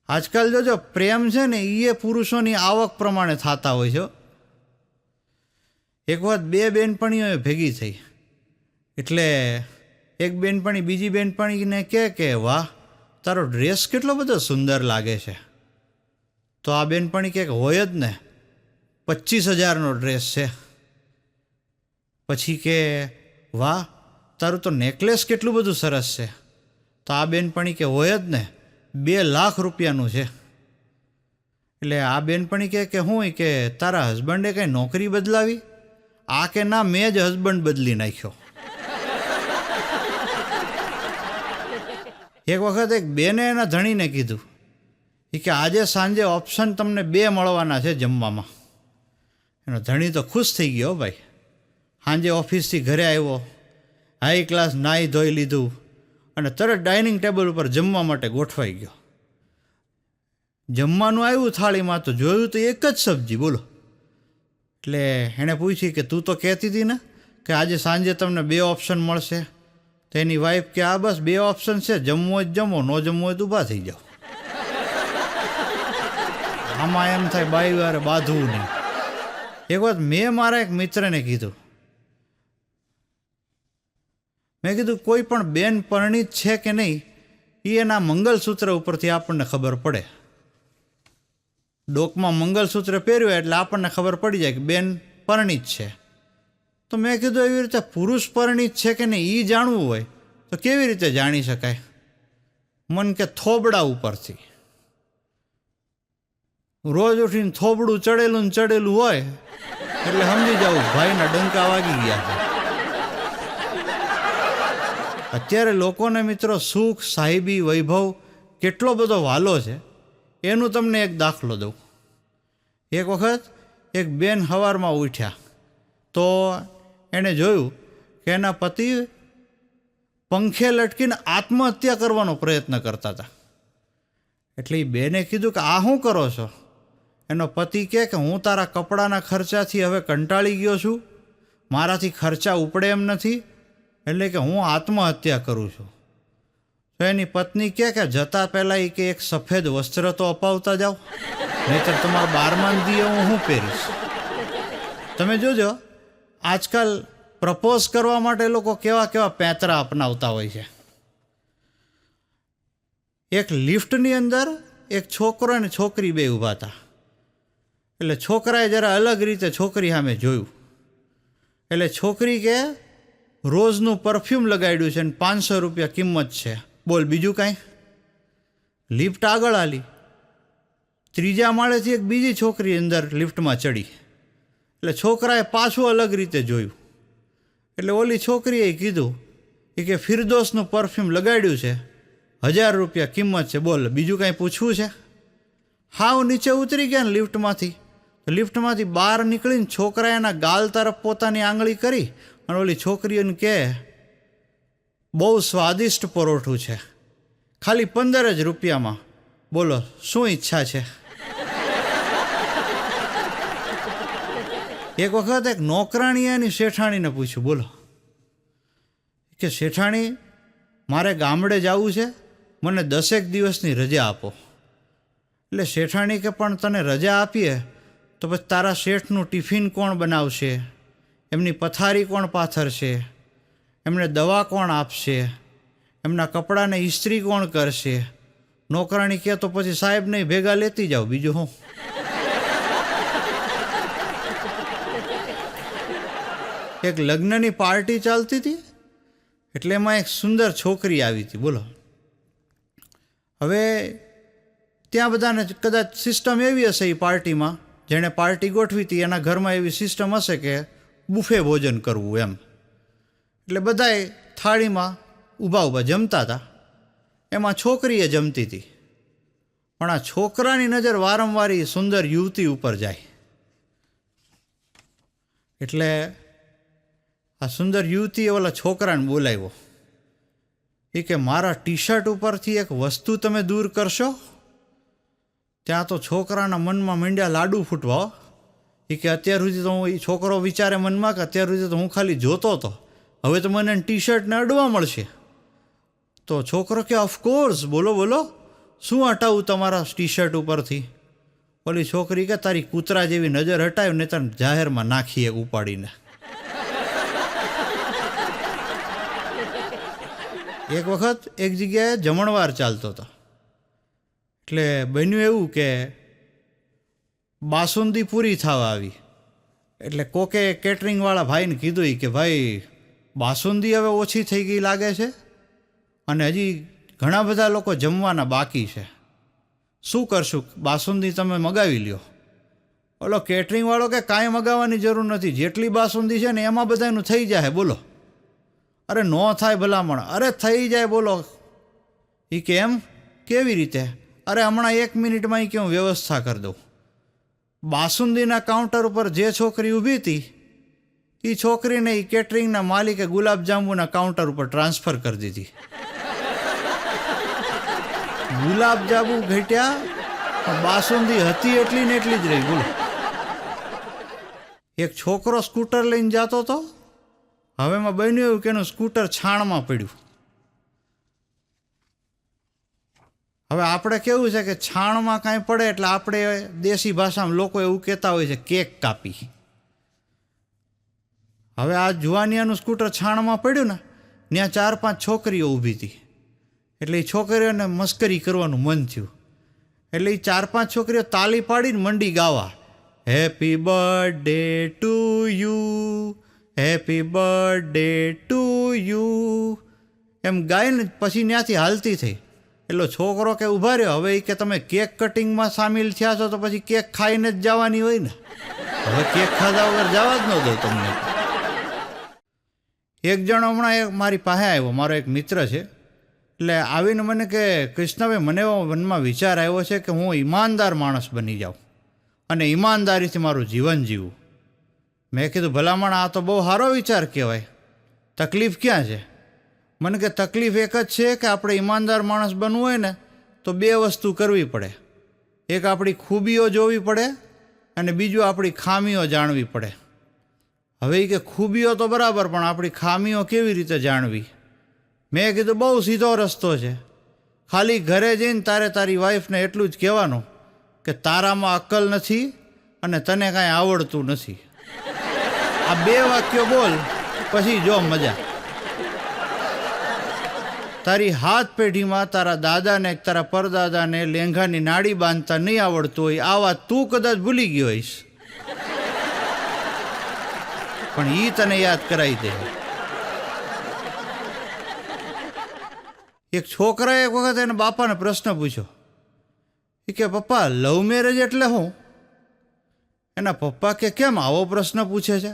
આજકાલ જો પ્રેમ છે ને એ પુરુષોની આવક પ્રમાણે થતા હોય છે. એક વખત બે બેનપણીઓ ભેગી થઈ એટલે એક બેનપણી બીજી બેનપણીને કહે કે વાહ તારો ડ્રેસ કેટલો બધો સુંદર લાગે છે. તો આ બેનપણી કહે હોય જ ને 25,000નો ડ્રેસ છે. પછી કે વાહ તારું તો નેકલેસ કેટલું બધું સરસ છે. તો આ બેનપણી કે હોય જ ને 2 લાખ રૂપિયાનું છે. એટલે આ બેનપણી કહે કે હું કે તારા હસબન્ડે કંઈ નોકરી બદલાવી? આ કે ના મેં જ હસબન્ડ બદલી નાખ્યો. એક વખત એક બેને એના ધણીને કીધું કે આજે સાંજે ઓપ્શન તમને 2 મળવાના છે જમવામાં. એનો ધણી તો ખુશ થઈ ગયો ભાઈ. સાંજે ઓફિસથી ઘરે આવ્યો, હાઈ ક્લાસ નાહી ધોઈ લીધું અને તરત ડાઇનિંગ ટેબલ ઉપર જમવા માટે ગોઠવાઈ ગયો. જમવાનું આવ્યું થાળીમાં તો જોયું તો એક જ સબ્જી બોલો. એટલે એણે પૂછ્યું કે તું તો કહેતી હતી ને કે આજે સાંજે તમને 2 ઓપ્શન મળશે. તો એની વાઈફ કે આ બસ 2 ઓપ્શન છે, જમવો જ જમો, ન જમવો હોય તો ઊભા થઈ જાઓ. આમાં એમ થાય બાઈ વારે બાંધવું નહીં. એક વાત મેં મારા એક મિત્રને કીધું, મેં કીધું કોઈ પણ બેન પરણિત છે કે નહીં એ એના મંગલસૂત્ર ઉપરથી આપણને ખબર પડે. ડોકમાં મંગલસૂત્ર પહેર્યું એટલે આપણને ખબર પડી જાય કે બેન પરણિત છે. તો મેં કીધું એવી રીતે પુરુષ પરણિત છે કે નહીં એ જાણવું હોય તો કેવી રીતે જાણી શકાય? મન કે થોબડા ઉપરથી. રોજ ઉઠીને થોબડું ચડેલું ને ચડેલું હોય એટલે સમજી જવું ભાઈના ડંકા વાગી ગયા છે. અત્યારે લોકોને મિત્રો સુખ, સાહેબી, વૈભવ કેટલો બધો વાલો છે એનું તમને એક દાખલો દઉં. એક વખત એક બેન સવારમાં ઉઠ્યા તો એણે જોયું કે એના પતિ પંખે લટકીને આત્મહત્યા કરવાનો પ્રયત્ન કરતા હતા. એટલે એ બેને કીધું કે આ શું કરો છો? એનો પતિ કહે કે હું તારા કપડાના ખર્ચાથી હવે કંટાળી ગયો છું, મારાથી ખર્ચા ઉપડે એમ નથી, એટલે કે હું આત્મહત્યા કરું છું. તો એની પત્ની કહે કે જતા પહેલાં એ કે એક સફેદ વસ્ત્ર તો અપાવતા જાઓ, નહીંતર તમારા 12મા દીએ હું શું પહેરીશ? તમે જોજો આજકાલ પ્રપોઝ કરવા માટે લોકો કેવા કેવા પેંતરા અપનાવતા હોય છે. એક લિફ્ટની અંદર એક છોકરો અને છોકરી બે ઊભા હતા. એટલે છોકરાએ જરા અલગ રીતે છોકરી સામે જોયું. એટલે છોકરી કે રોઝનું પરફ્યુમ લગાડ્યું છે ને 500 રૂપિયા કિંમત છે, બોલ બીજું કાંઈ? લિફ્ટ આગળ હાલી. 3જા માળેથી એક બીજી છોકરી અંદર લિફ્ટમાં ચડી. એટલે છોકરાએ પાછું અલગ રીતે જોયું. એટલે ઓલી છોકરીએ કીધું કે ફિરદોસનું પરફ્યુમ લગાડ્યું છે, 1000 રૂપિયા કિંમત છે, બોલ બીજું કાંઈ પૂછવું છે? હાવ નીચે ઉતરી ગયા ને લિફ્ટમાંથી. તો લિફ્ટમાંથી બહાર નીકળીને છોકરાએ એના ગાલ તરફ પોતાની આંગળી કરી અને ઓલી છોકરીઓને કહે બહુ સ્વાદિષ્ટ પરોઠું છે, ખાલી 15 જ રૂપિયામાં, બોલો શું ઈચ્છા છે? એક વખત એક નોકરાણીએ એની શેઠાણીને પૂછ્યું, બોલો કે શેઠાણી મારે ગામડે જવું છે, મને 10 દિવસની રજા આપો. એટલે શેઠાણી કે પણ તને રજા આપીએ તો પછી તારા શેઠનું ટિફિન કોણ બનાવશે, એમની પથારી કોણ પાથરશે, એમને દવા કોણ આપશે, એમના કપડાને ઇસ્ત્રી કોણ કરશે? નોકરાણી કહે તો પછી સાહેબને ભેગા લેતી જાઓ, બીજું હું? એક લગ્નની પાર્ટી ચાલતી હતી એટલે એમાં એક સુંદર છોકરી આવી હતી. બોલો હવે ત્યાં બધાને કદાચ સિસ્ટમ એવી હશે એ પાર્ટીમાં, જેણે પાર્ટી ગોઠવી હતી એના ઘરમાં એવી સિસ્ટમ હશે કે બુફે ભોજન કરવું એમ. એટલે બધાએ થાળીમાં ઊભા ઊભા જમતા હતા. એમાં છોકરીએ જમતી હતી, પણ આ છોકરાની નજર વારંવાર સુંદર યુવતી ઉપર જાય. એટલે આ સુંદર યુવતીએ ઓલા છોકરાને બોલાવ્યો. એ કે મારા ટી શર્ટ ઉપરથી એક વસ્તુ તમે દૂર કરશો? ત્યાં તો છોકરાના મનમાં માંડ્યા લાડુ ફૂટવા. એ કે અત્યાર સુધી તો હું, એ છોકરો વિચારે મનમાં કે અત્યાર સુધી તો હું ખાલી જોતો હતો, હવે તો મને ટી શર્ટને અડવા મળશે. તો છોકરો કે ઓફકોર્સ, બોલો બોલો, શું હટાવું તમારા ટી શર્ટ ઉપરથી? ઓલી છોકરી કે તારી કૂતરા જેવી નજર હટાવી ને તને જાહેરમાં નાખીએ ઉપાડીને. એક વખત એક જગ્યાએ જમણવાર ચાલતો હતો. એટલે બન્યું એવું કે બાસુંદી પૂરી થવા આવી. એટલે કોકે કેટરિંગવાળા ભાઈને કીધું કે ભાઈ બાસુંદી હવે ઓછી થઈ ગઈ લાગે છે અને હજી ઘણા બધા લોકો જમવાના બાકી છે, શું કરશું? બાસુંદી તમે મગાવી લ્યો. ઓલો કેટરિંગવાળો કે કાંઈ મગાવવાની જરૂર નથી, જેટલી બાસુંદી છે ને એમાં બધાનું થઈ જાય, બોલો. અરે ન થાય ભલામણ. અરે થઈ જાય, બોલો. એ કે એમ કેવી રીતે? અરે હમણાં 1 મિનિટમાં કે હું વ્યવસ્થા કરી દઉં. બાસુંદીના કાઉન્ટર ઉપર જે છોકરી ઊભી હતી એ છોકરીને એ કેટરિંગના માલિકે ગુલાબજાંબુના કાઉન્ટર ઉપર ટ્રાન્સફર કરી દીધી. ગુલાબજાંબુ ઘટ્યા, બાસુંદી હતી એટલી ને એટલી જ રહી, બોલો. એક છોકરો સ્કૂટર લઈને જતો હતો. હવે એમાં બન્યું એવું કે એનું સ્કૂટર છાણમાં પડ્યું. હવે આપણે કેવું છે કે છાણમાં કાંઈ પડે એટલે આપણે દેશી ભાષામાં લોકો એવું કહેતા હોય છે કેક કાપી. હવે આ જુવાનિયાનું સ્કૂટર છાણમાં પડ્યું ને, ત્યાં 4-5 છોકરીઓ ઊભી હતી. એટલે એ છોકરીઓને મસ્કરી કરવાનું મન થયું. એટલે એ 4-5 છોકરીઓ તાલી પાડીને મંડી ગાવા, happy birthday to you, happy birthday to you, એમ ગાઈને પછી ત્યાંથી હાલતી થઈ. એટલે છોકરો કે ઊભા રહ્યો. હવે એ કે તમે કેક કટિંગમાં સામેલ થયા છો તો પછી કેક ખાઈને જ જવાની હોય ને. હવે કેક ખાધા વગર જવા જ ન દો તમને. એક જણ હમણાં મારી પાસે આવ્યો, મારો એક મિત્ર છે. એટલે આવીને મને કે કૃષ્ણભાઈ, મને એવો મનમાં વિચાર આવ્યો છે કે હું ઈમાનદાર માણસ બની જાઉં અને ઈમાનદારીથી મારું જીવન જીવું. મેં કીધું ભલામણ, આ તો બહુ સારો વિચાર કહેવાય, તકલીફ ક્યાં છે? મને કે તકલીફ એક જ છે કે આપણે ઈમાનદાર માણસ બનવું હોય ને તો 2 વસ્તુ કરવી પડે. એક આપણી ખૂબીઓ જોવી પડે અને બીજું આપણી ખામીઓ જાણવી પડે. હવે એ કે ખૂબીઓ તો બરાબર, પણ આપણી ખામીઓ કેવી રીતે જાણવી? મેં કીધું બહુ સીધો રસ્તો છે. ખાલી ઘરે જઈને તારે તારી વાઈફને એટલું જ કહેવાનું કે તારામાં અક્કલ નથી અને તને કાંઈ આવડતું નથી. આ 2 વાક્યો બોલ, પછી જો મજા. તારી હાથ પેઢીમાં તારા દાદાને તારા પરદાદાને લેંઘાની નાડી બાંધતા નહીં આવડતું હોય, આ વાત તું કદાચ ભૂલી ગયો હોઈશ, પણ એ તને યાદ કરાવી દે. એક છોકરાએ એક વખત એના બાપાને પ્રશ્ન પૂછ્યો. એ કે પપ્પા, લવ મેરેજ એટલે શું? એના પપ્પા કે કેમ આવો પ્રશ્ન પૂછે છે?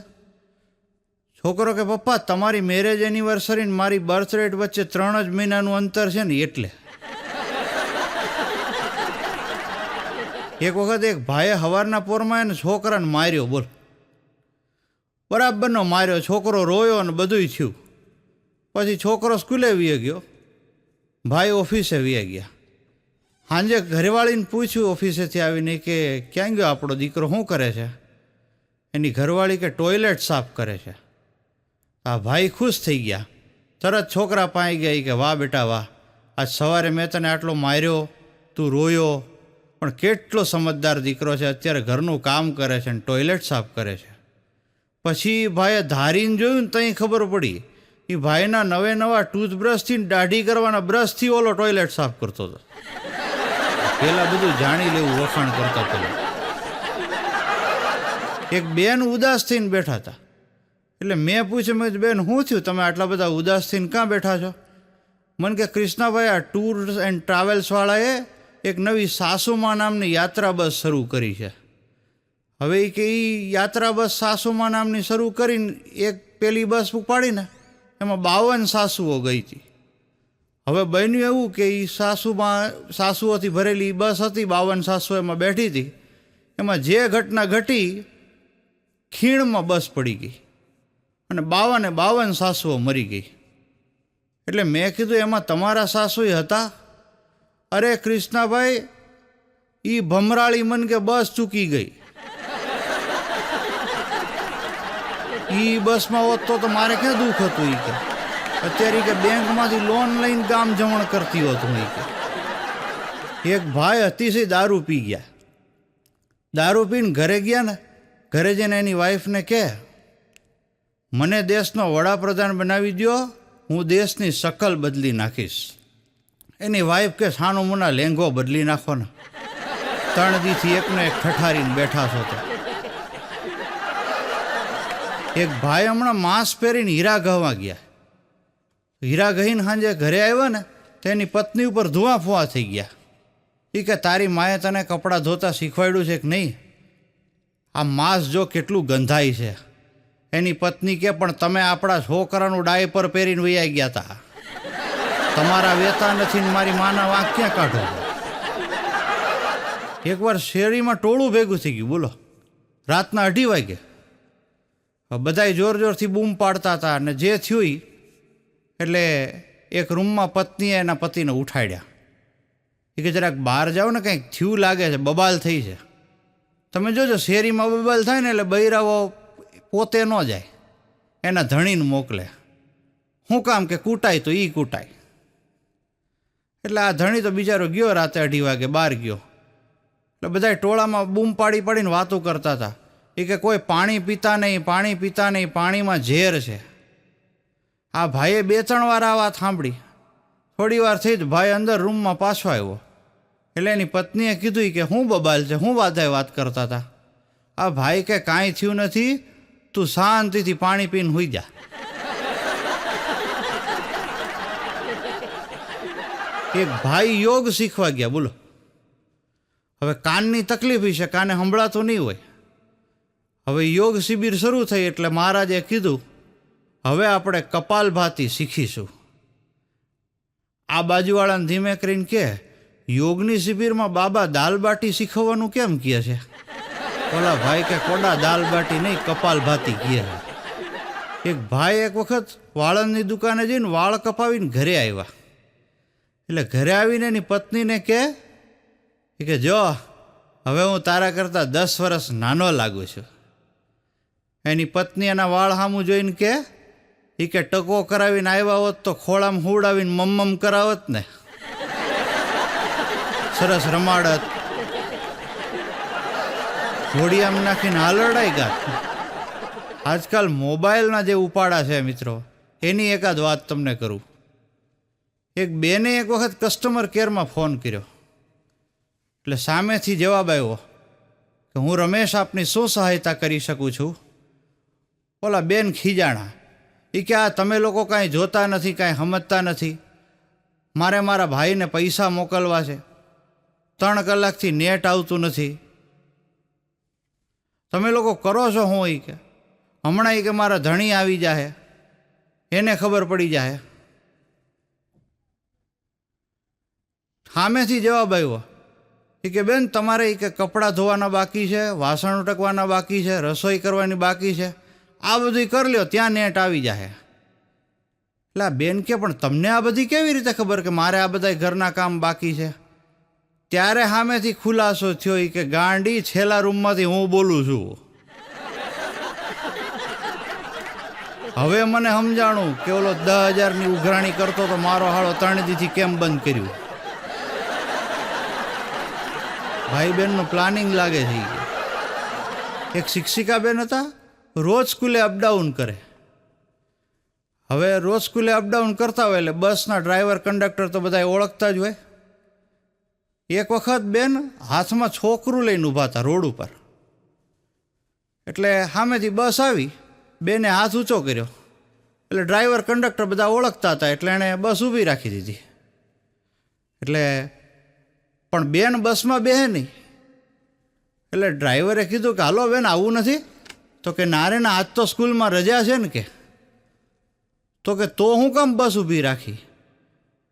છોકરો કે પપ્પા, તમારી મેરેજ એનિવર્સરી ને મારી બર્થ રેટ વચ્ચે 3 જ મહિનાનું અંતર છે ને એટલે. એક વખત એક ભાઈએ સવારના પોરમાં એને છોકરાને માર્યો, બોલ. બરાબરનો માર્યો. છોકરો રોયો અને બધુંય થયું. પછી છોકરો સ્કૂલે વી ગયો, ભાઈ ઓફિસે વી ગયા. સાંજે ઘરવાળીને પૂછ્યું ઓફિસેથી આવીને કે ક્યાં ગયો આપણો દીકરો, શું કરે છે? એની ઘરવાળી કે ટોયલેટ સાફ કરે છે. આ ભાઈ ખુશ થઈ ગયા. તરત છોકરા પાસે ગયા કે વાહ બેટા વાહ, આજ સવારે મેં તને આટલો માર્યો, તું રોયો, પણ કેટલો સમજદાર દીકરો છે, અત્યારે ઘરનું કામ કરે છે અને ટોયલેટ સાફ કરે છે. પછી ભાઈએ ધારીને જોયું ને ત્યાં ખબર પડી એ ભાઈના નવા ટૂથબ્રશથી દાઢી કરવાના બ્રશથી ઓલો ટોયલેટ સાફ કરતો હતો. પહેલાં બધું જાણી લેવું, વખાણ કરતા પહેલાં. એક બેન ઉદાસ થઈને બેઠા હતા. એટલે મેં પૂછ્યું, મેં બેન શું થયું, તમે આટલા બધા ઉદાસ થઈને ક્યાં બેઠા છો? મને કે કૃષ્ણાભાઈ, આ ટૂર્સ એન્ડ ટ્રાવેલ્સવાળાએ એક નવી સાસુમા નામની યાત્રા બસ શરૂ કરી છે. હવે એ કે એ યાત્રા બસ સાસુમા નામની શરૂ કરીને એક પેલી બસ ઉપાડીને એમાં 52 સાસુઓ ગઈ હતી. હવે બન્યું એવું કે એ સાસુઓથી ભરેલી બસ હતી, 52 સાસુઓ એમાં બેઠી હતી. એમાં જે ઘટના ઘટી, ખીણમાં બસ પડી ગઈ અને 52 સાસુઓ મરી ગઈ. એટલે મેં કીધું એમાં તમારા સાસુય હતા? અરે કૃષ્ણાભાઈ, એ ભમરાળી મન કે બસ ચૂકી ગઈ. એ બસમાં હોત તો મારે ક્યાં દુઃખ હતું એ કે અત્યારે કે બેંકમાંથી લોન લઈને ગામ જમણ કરતી હોત હું એ કે એક ભાઈ અતિશય દારૂ પી ગયા. દારૂ પીને ઘરે ગયા ને, ઘરે જઈને એની વાઈફને કહે મને દેશનો વડાપ્રધાન બનાવી દો, હું દેશની શકલ બદલી નાખીશ. એની વાઈફ કે સાનો મુના લેંગો બદલી નાખો ને, 3 દીથી એકને એક ઠઠારીને બેઠા છો તો. એક ભાઈ હમણાં માસ્ક પહેરીને હીરા ગહવા ગયા. હીરા ગહીને સાંજે ઘરે આવ્યા ને તો એની પત્ની ઉપર ધુઆ ફુઆ થઈ ગયા. એ કે તારી માએ તને કપડાં ધોતા શીખવાડ્યું છે કે નહીં? આ માસ્ક જો કેટલું ગંધાય છે. એની પત્ની કે પણ તમે આપણા છોકરાનું ડાયપર પહેરીને વૈયા ગયા હતા, તમારા વેતા નથી ને મારી માના વાંક ક્યાં કાઢો? એકવાર શેરીમાં ટોળું ભેગું થઈ ગયું, બોલો, રાતના 2:30 વાગે. બધાય જોર જોરથી બૂમ પાડતા હતા અને જે થયું એટલે એક રૂમમાં પત્નીએ એના પતિને ઉઠાડ્યા. એ કે જરાક બહાર જાઓ ને, કંઈક થયું લાગે છે, બબાલ થઈ છે. તમે જોજો શેરીમાં બબાલ થાય ને એટલે બૈરાઓ પોતે ન જાય, એના ધણીને મોકલે. શું કામ કે કૂટાય તો એ કૂટાય. એટલે આ ધણી તો બિચારો ગયો રાતે 2:30 વાગે બહાર ગયો. એટલે બધા ટોળામાં બૂમ પાડી પાડીને વાતો કરતા હતા. એ કે કોઈ પાણી પીતા નહીં, પાણી પીતા નહીં, પાણીમાં ઝેર છે. આ ભાઈએ 2-3 વાર આ વાત સાંભળી. થોડી વાર થઈ જ ભાઈ અંદર રૂમમાં પાછો આવ્યો. એટલે એની પત્નીએ કીધું કે શું બબાલ છે, શું વાદાય વાત કરતા હતા? આ ભાઈ કે કાંઈ થયું નથી, તું શાંતિથી પાણી પીને સૂઈ જા. એક ભાઈ યોગ શીખવા ગયા, બોલો. હવે કાનની તકલીફ છે, કાને સંભળાતું નહીં હોય. હવે યોગ શિબિર શરૂ થઈ એટલે મહારાજે કીધું હવે આપણે કપાલભાતી શીખીશું. આ બાજુવાળાને ધીમે કરીને કે યોગની શિબિરમાં બાબા દાલબાટી શીખવવાનું કેમ કહે છે? ઓલા ભાઈ કે કોડા દાલબાટી નહીં, કપાલભાતી કહે છે. એક ભાઈ એક વખત વાળંદની દુકાને જઈને વાળ કપાવીને ઘરે આવ્યા. એટલે ઘરે આવીને એની પત્નીને કે જો હવે હું તારા કરતાં 10 વર્ષ નાનો લાગુ છું. એની પત્ની એના વાળ સામું જોઈને કે ટકો કરાવીને આવ્યા હોત તો ખોળામાં હુવડાવીને મમ્મમ કરાવત ને, સરસ રમાડત, ઘોડિયામાં નાખીને હાલરડાઈ ગાત. આજકાલ મોબાઈલના જે ઉપાડા છે મિત્રો, એની એકાદ વાત તમને કરું. એક બેને એક વખત કસ્ટમર કેરમાં ફોન કર્યો. એટલે સામેથી જવાબ આવ્યો કે હું રમેશ આપની શું સહાયતા કરી શકું છું? ઓલા બેન ખીજાણા. એ કે આ તમે લોકો કાંઈ જોતા નથી, કાંઈ સમજતા નથી. મારે મારા ભાઈને પૈસા મોકલવા છે, 3 કલાકથી નેટ આવતું નથી. તમે લોકો કરો છો શું? એ કે હમણાં કે મારા ધણી આવી જાય, એને ખબર પડી જાય. સામેથી જવાબ આવ્યો એ કે બેન તમારે કે કપડાં ધોવાના બાકી છે, વાસણ ઉટકવાના બાકી છે, રસોઈ કરવાની બાકી છે, આ બધું કરી લ્યો, ત્યાં નેટ આવી જાય. એટલે આ બેન કે પણ તમને આ બધી કેવી રીતે ખબર કે મારે આ બધા ઘરના કામ બાકી છે? ત્યારે સામેથી ખુલાસો થયો કે ગાંડી છેલ્લા રૂમમાંથી હું બોલું છું. હવે મને સમજાણું કે ઓલો 10,000ની ઉઘરાણી કરતો તો મારો હાળો 3 દીથી કેમ બંધ કર્યું. ભાઈ બહેનનું પ્લાનિંગ લાગે છે. એક શિક્ષિકા બેન હતા, રોજ સ્કૂલે અપડાઉન કરે. હવે રોજ સ્કૂલે અપડાઉન કરતા હોય એટલે બસના ડ્રાઈવર કંડક્ટર તો બધા ઓળખતા જ હોય. એક વખત બેન હાથમાં છોકરું લઈને ઊભા હતા રોડ ઉપર. એટલે સામેથી બસ આવી, બેને હાથ ઊંચો કર્યો. એટલે ડ્રાઈવર કંડક્ટર બધા ઓળખતા હતા એટલે એણે બસ ઊભી રાખી દીધી. એટલે પણ બેન બસમાં બેહે નહીં. એટલે ડ્રાઈવરે કીધું કે હાલો બેન આવું નથી? તો કે નારે ના, આજ તો સ્કૂલમાં રજા છે ને. કે તો હું કામ બસ ઊભી રાખી?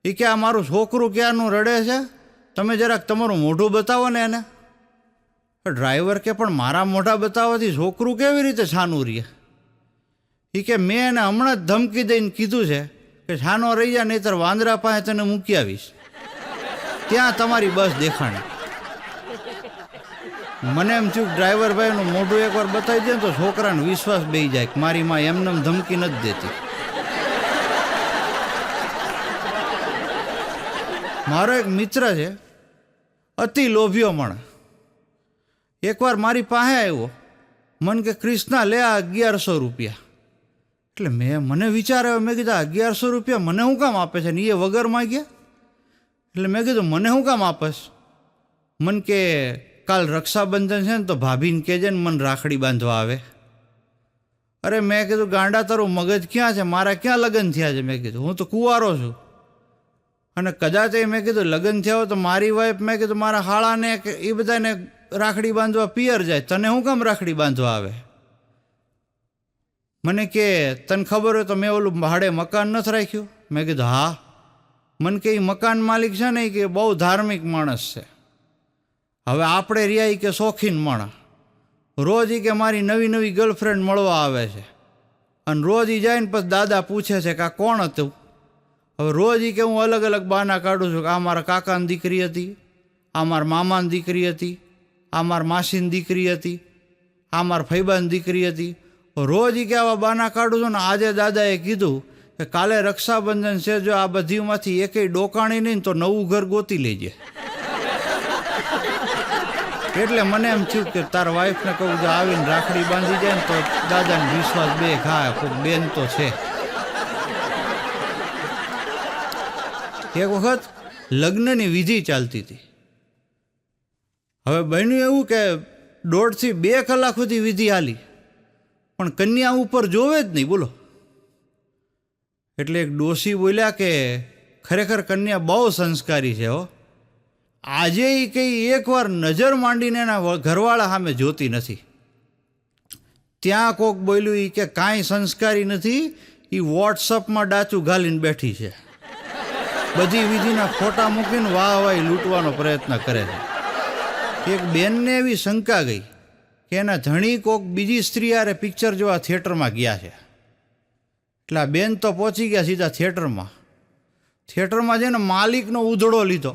એ કે આ મારું છોકરું ક્યારનું રડે છે, તમે જરાક તમારું મોઢું બતાવો ને એને. ડ્રાઈવર કે પણ મારા મોઢા બતાવવાથી છોકરું કેવી રીતે છાનું રહે? એ કે મેં એને હમણાં જ ધમકી દઈને કીધું છે કે છાનો રહી જાય, નહીંતર વાંદરા પાસે તને મૂકી આવીશ, ત્યાં તમારી બસ દેખાણી. મને એમ થયું ડ્રાઈવર ભાઈનું મોઢું એકવાર બતાવી દે તો છોકરાને વિશ્વાસ બેસી જાય કે મારી માં એમને ધમકી નથી દેતી. મારો એક મિત્ર છે, અતિ લોભિયો માણસ. એકવાર મારી પાસે આવ્યો, મને કે કૃષ્ણા લે આ 1100 રૂપિયા. એટલે મને વિચાર આવ્યો, મેં કીધું 1100 રૂપિયા મને શું કામ આપે છે ને એ વગર માંગ્યા? એટલે મેં કીધું મને શું કામ આપસ? મન કે કાલ રક્ષાબંધન છે ને તો ભાભીને કહેજે ને મને રાખડી બાંધવા આવે. અરે મેં કીધું ગાંડા તારું મગજ ક્યાં છે? મારા ક્યાં લગ્ન થયા છે? મેં કીધું હું તો કુંવારો છું. અને કદાચ એ મેં કીધું લગ્ન થયા હોય તો મારી વાઈફ, મેં કીધું મારા હાળાને એ બધાને રાખડી બાંધવા પિયર જાય, તને શું કામ રાખડી બાંધવા આવે? મને કે તને ખબર હોય તો મેં ઓલું ભાડે મકાન નથી રાખ્યું? મેં કીધું હા. મને કે એ મકાન માલિક છે ને કે બહુ ધાર્મિક માણસ છે. હવે આપણે રહ્યા કે શોખીન માણસ, રોજ કે મારી નવી નવી ગર્લફ્રેન્ડ મળવા આવે છે અને રોજ જાય ને પછી દાદા પૂછે છે કે આ કોણ હતું? હવે રોજ કે હું અલગ અલગ બહાના કાઢું છું કે આ મારા કાકાની દીકરી હતી, આ મારા મામાની દીકરી હતી, આ મારા માસીની દીકરી હતી, આ મારા ફૈબાની દીકરી હતી. રોજ કે આવા બહાના કાઢું છું ને આજે દાદાએ કીધું કે કાલે રક્ષાબંધન છે, જો આ બધીમાંથી એકેય ડોકાણી નહીં તો નવું ઘર ગોતી લેજે. એટલે મને એમ થયું કે તારા વાઈફને કહું જો આવીને રાખડી બાંધી જાય ને તો દાદાને વિશ્વાસ બે ખાય, કોઈ બેન તો છે. એક વખત લગ્નની વિધિ ચાલતી હતી. હવે બન્યું એવું કે 1.5 થી 2 કલાક સુધી વિધિ હાલી, પણ કન્યા ઉપર જોવે જ નહીં. બોલો. એટલે એક ડોશી બોલ્યા કે ખરેખર કન્યા બહુ સંસ્કારી છે હો. આજે એ કંઈ એકવાર નજર માંડીને એના ઘરવાળા સામે જોતી નથી. ત્યાં કોક બોલ્યું એ કે કાંઈ સંસ્કારી નથી, એ વોટ્સઅપમાં ડાચું ઘાલીને બેઠી છે, બધી વિધિના ફોટા મૂકીને વાહ વાહ લૂંટવાનો પ્રયત્ન કરે છે. એક બેનને એવી શંકા ગઈ કે એના ધણી કોક બીજી સ્ત્રી હારે પિક્ચર જોવા થિયેટરમાં ગયા છે. એટલે આ બેન તો પહોંચી ગયા સીધા થિયેટરમાં. થિયેટરમાં જઈને માલિકનો ઉધડો લીધો.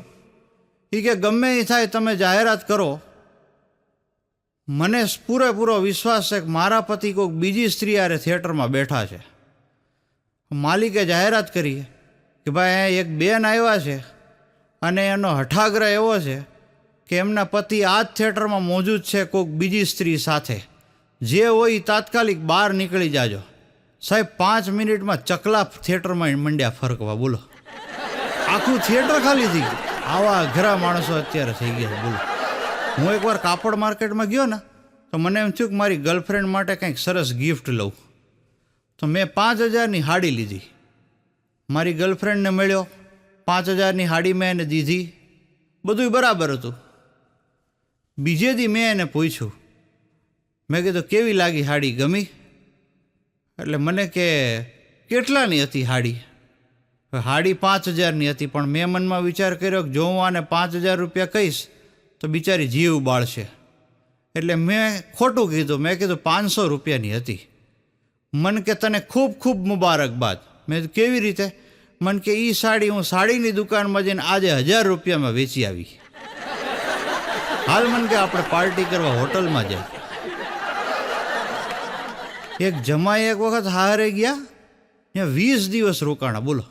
એ કે ગમે એ થાય તમે જાહેરાત કરો, મને પૂરેપૂરો વિશ્વાસ છે કે મારા પતિ કોઈક બીજી સ્ત્રી હારે થિયેટરમાં બેઠા છે. માલિકે જાહેરાત કરી કે ભાઈ એક બેન આવ્યા છે અને એનો હઠાગ્રહ એવો છે કે એમના પતિ આ જ થિયેટરમાં મોજૂદ છે કોઈક બીજી સ્ત્રી સાથે, જે હોય એ તાત્કાલિક બહાર નીકળી જાજો. સાહેબ 5 મિનિટમાં ચકલા થિયેટરમાં મંડ્યા ફરકવા. બોલો, આખું થિયેટર ખાલી થઈ ગયું. આવા અઘરા માણસો અત્યારે થઈ ગયા છે. બોલો, હું એકવાર કાપડ માર્કેટમાં ગયો ને તો મને એમ થયું કે મારી ગર્લફ્રેન્ડ માટે કંઈક સરસ ગિફ્ટ લઉં. તો મેં 5000ની સાડી લીધી. મારી ગર્લફ્રેન્ડને મળ્યો, 5000ની સાડી મેં એને દીધી, બધું બરાબર હતું. બીજે દી મેં એને પૂછ્યું, મેં કીધું કેવી લાગી સાડી, ગમી? એટલે મને કે કેટલાની હતી સાડી? સાડી 5000ની હતી, પણ મેં મનમાં વિચાર કર્યો કે જો હું આને 5000 રૂપિયા કહીશ તો બિચારી જીવ બાળશે. એટલે મેં ખોટું કીધું, મેં કીધું 500 રૂપિયાની હતી. મન કે તને ખૂબ ખૂબ મુબારકબાદ. મેં કેવી રીતે? મન કે એ સાડી હું સાડીની દુકાનમાં જઈને આજે 1000 રૂપિયામાં વેચી આવી. હાલ મન કે આપણે પાર્ટી કરવા હોટલમાં જાય. એક જમાઈ એક વખત હારે ગયા, ત્યાં 20 દિવસ રોકાણા. બોલો.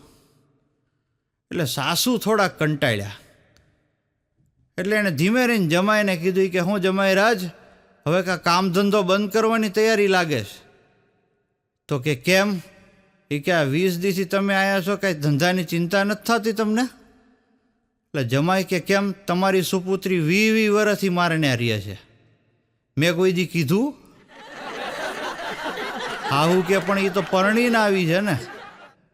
એટલે સાસુ થોડાક કંટાળ્યા. એટલે એણે ધીમે રહીને જમાઈને કીધું કે હું જમાઈ રાજ, હવે કામ ધંધો બંધ કરવાની તૈયારી લાગે છે. તો કે કેમ? એ કે આ 20 દિવસથી તમે આવ્યા છો, કાંઈ ધંધાની ચિંતા નથી થતી તમને? એટલે જમાઈ કે કેમ? તમારી સુપુત્રી 20 વર્ષથી મારે ત્યાં રહે છે, મેં કોઈ દી કીધું? આવું કે પણ એ તો પરણીને આવી છે ને.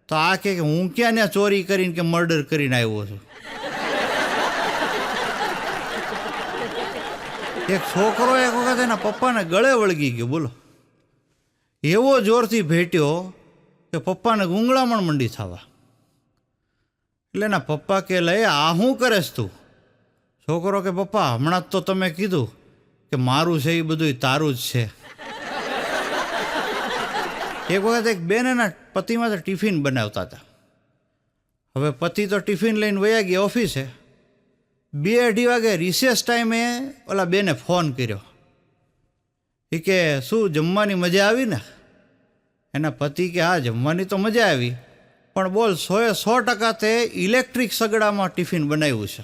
તો આ કે હું ક્યાં ત્યાં ચોરી કરીને કે મર્ડર કરીને આવ્યો છું. એક છોકરો એક વખત એના પપ્પાને ગળે વળગી ગયો. બોલો, એવો જોરથી ભેટ્યો કે પપ્પાને ગુંગળામણ મંડી થવા. એટલે એના પપ્પા કે લે આ શું કરેશ તું? છોકરો કે પપ્પા હમણાં જ તો તમે કીધું કે મારું છે એ બધું તારું જ છે. એક વખત એક બેન એના પતિ માટે ટિફિન બનાવતા હતા. હવે પતિ તો ટિફિન લઈને વયા ગયા ઓફિસે. 2-2:30 વાગે રિસેસ ટાઈમે ઓલા બેને ફોન કર્યો. એ કે શું જમવાની મજા આવી ને? એના પતિ કે હા જમવાની તો મજા આવી, પણ બોલ 100% તે ઇલેક્ટ્રિક સગડામાં ટિફિન બનાવ્યું છે.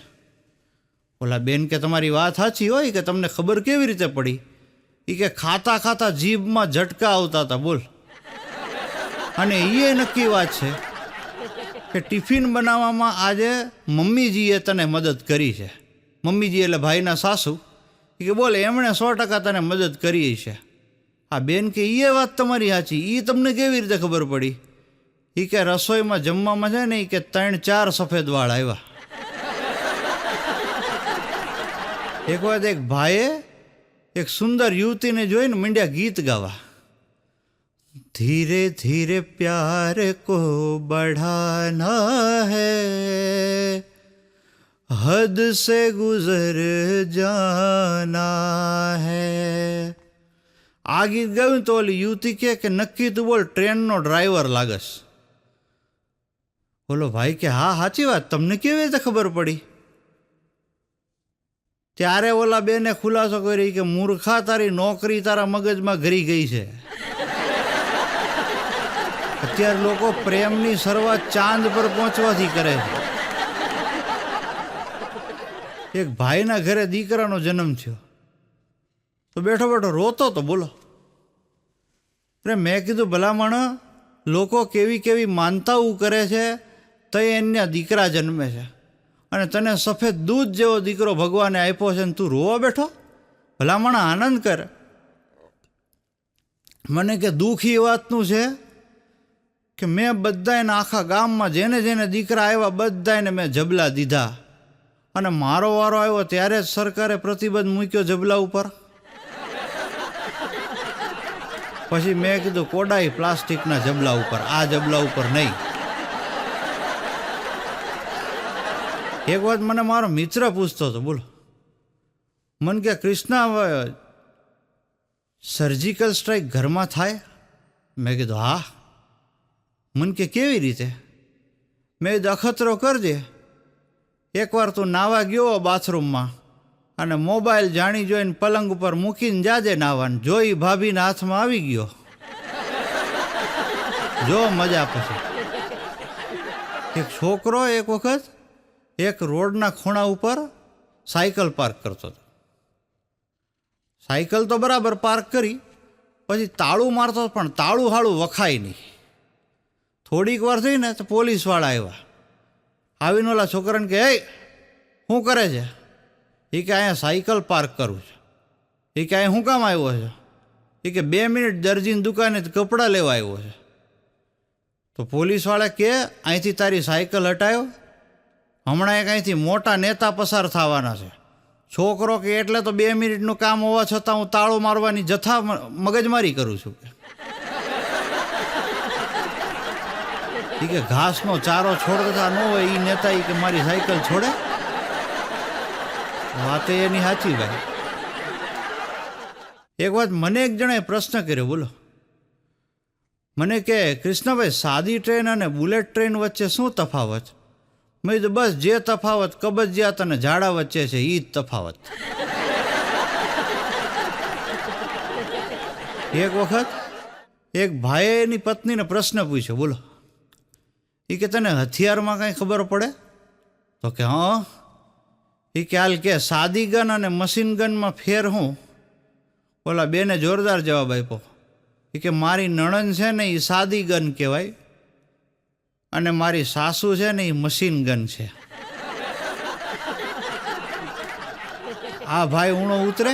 ઓલા બેન કે તમારી વાત સાચી હોય કે તમને ખબર કેવી રીતે પડી? એ કે ખાતા ખાતા જીભમાં ઝટકા આવતા હતા બોલ. અને એ નક્કી વાત છે કે ટિફિન બનાવવામાં આજે મમ્મીજીએ તને મદદ કરી છે. મમ્મીજી એટલે ભાઈના સાસુ. એ કે બોલ એમણે 100% તને મદદ કરી છે. આ બેન કે એ વાત તમારી સાચી, એ તમને કેવી રીતે ખબર પડી? એ કે રસોઈમાં જમવામાં છે ને એ કે 3-4 સફેદ વાળ આવ્યા. એક વખત એક ભાઈએ એક સુંદર યુવતીને જોઈને માંડ્યા ગીત ગાવા. ધીરે ધીરે પ્યાર કો બઢાના હૈ, હદ સે ગુજર જાના હૈ. આ ગીત ગાયું તો ઓલી યુવતી કે નક્કી તું બોલ ટ્રેનનો ડ્રાઈવર લાગસ. બોલો ભાઈ કે હા સાચી વાત, તમને કેવી રીતે ખબર પડી? ત્યારે ઓલા બેને ખુલાસો કરી કે મૂર્ખા તારી નોકરી તારા મગજમાં ઘરી ગઈ છે. અત્યારે લોકો પ્રેમની શરૂઆત ચાંદ પર પહોંચવાથી કરે છે. એક ભાઈના ઘરે દીકરાનો જન્મ થયો તો બેઠો બેઠો રોતો તો બોલો. અરે મેં કીધું ભલામણ લોકો કેવી કેવી માનતાઓ કરે છે તો એના દીકરા જન્મે છે, અને તને સફેદ દૂધ જેવો દીકરો ભગવાને આપ્યો છે ને તું રોવા બેઠો? ભલામણ આનંદ કર. મને કે દુઃખ એ વાતનું છે કે મેં બધાને આખા ગામમાં જેને જેને દીકરા આવ્યા બધાને મેં જબલા દીધા, અને મારો વારો આવ્યો ત્યારે જ સરકારે પ્રતિબંધ મૂક્યો જબલા ઉપર. પછી મેં કીધું કોડાઈ પ્લાસ્ટિકના જબલા ઉપર, આ જબલા ઉપર નહીં. એક વાત મને મારો મિત્ર પૂછતો હતો બોલો. મન કે કૃષ્ણા સર્જિકલ સ્ટ્રાઇક ઘરમાં થાય? મેં કીધું હા. મન કે કેવી રીતે? મેં કીધું અખતરો કરજે. એકવાર તું નાવા ગયો બાથરૂમમાં અને મોબાઈલ જાણી જોઈને પલંગ ઉપર મૂકીને જાજે નાવાને, જોઈ ભાભીના હાથમાં આવી ગયો. જો મજા. પછી એક છોકરો એક વખત એક રોડના ખૂણા ઉપર સાયકલ પાર્ક કરતો હતો. સાયકલ તો બરાબર પાર્ક કરી, પછી તાળું મારતો પણ તાળું હાળું વખાય નહીં. થોડીક વાર થઈ ને તો પોલીસવાળા આવ્યા. આવીને ઓલા છોકરાને કે એ શું કરે છે? એ કે અહીંયા સાયકલ પાર્ક કરું છે. એ કે અહીંયા શું કામ આવ્યો છે? એ કે 2 મિનિટ દરજીની દુકાને કપડાં લેવા આવ્યો છે. તો પોલીસવાળા કે અહીંથી તારી સાયકલ હટાયો, હમણાં એક અહીંથી મોટા નેતા પસાર થવાના છે. છોકરો કે એટલે તો 2 મિનિટનું કામ હોવા છતાં હું તાળું મારવાની જથ્થા મગજમારી કરું છું. કે ઘાસનો ચારો છોડતા ન હોય એ નેતા કે મારી સાયકલ છોડે? વાતે એની સાચી ભાઈ. એક વાત મને એક જણાએ પ્રશ્ન કર્યો બોલો. મને કે કૃષ્ણભાઈ સાદી ટ્રેન અને બુલેટ ટ્રેન વચ્ચે શું તફાવત? મેં કીધું બસ જે તફાવત કબજિયાત અને ઝાડા વચ્ચે છે એ જ તફાવત. એક વખત એક ભાઈએ એની પત્નીને પ્રશ્ન પૂછ્યો બોલો. એ કે તને હથિયારમાં કાંઈ ખબર પડે? તો કે હા. એ કે હાલ કે સાદી ગન અને મશીન ગનમાં ફેર હું? ઓલા બેને જોરદાર જવાબ આપ્યો. એ કે મારી નણંદ છે ને એ સાદી ગન કહેવાય, અને મારી સાસુ છે ને એ મશીન ગન છે. આ ભાઈ ઊણો ઉતરે,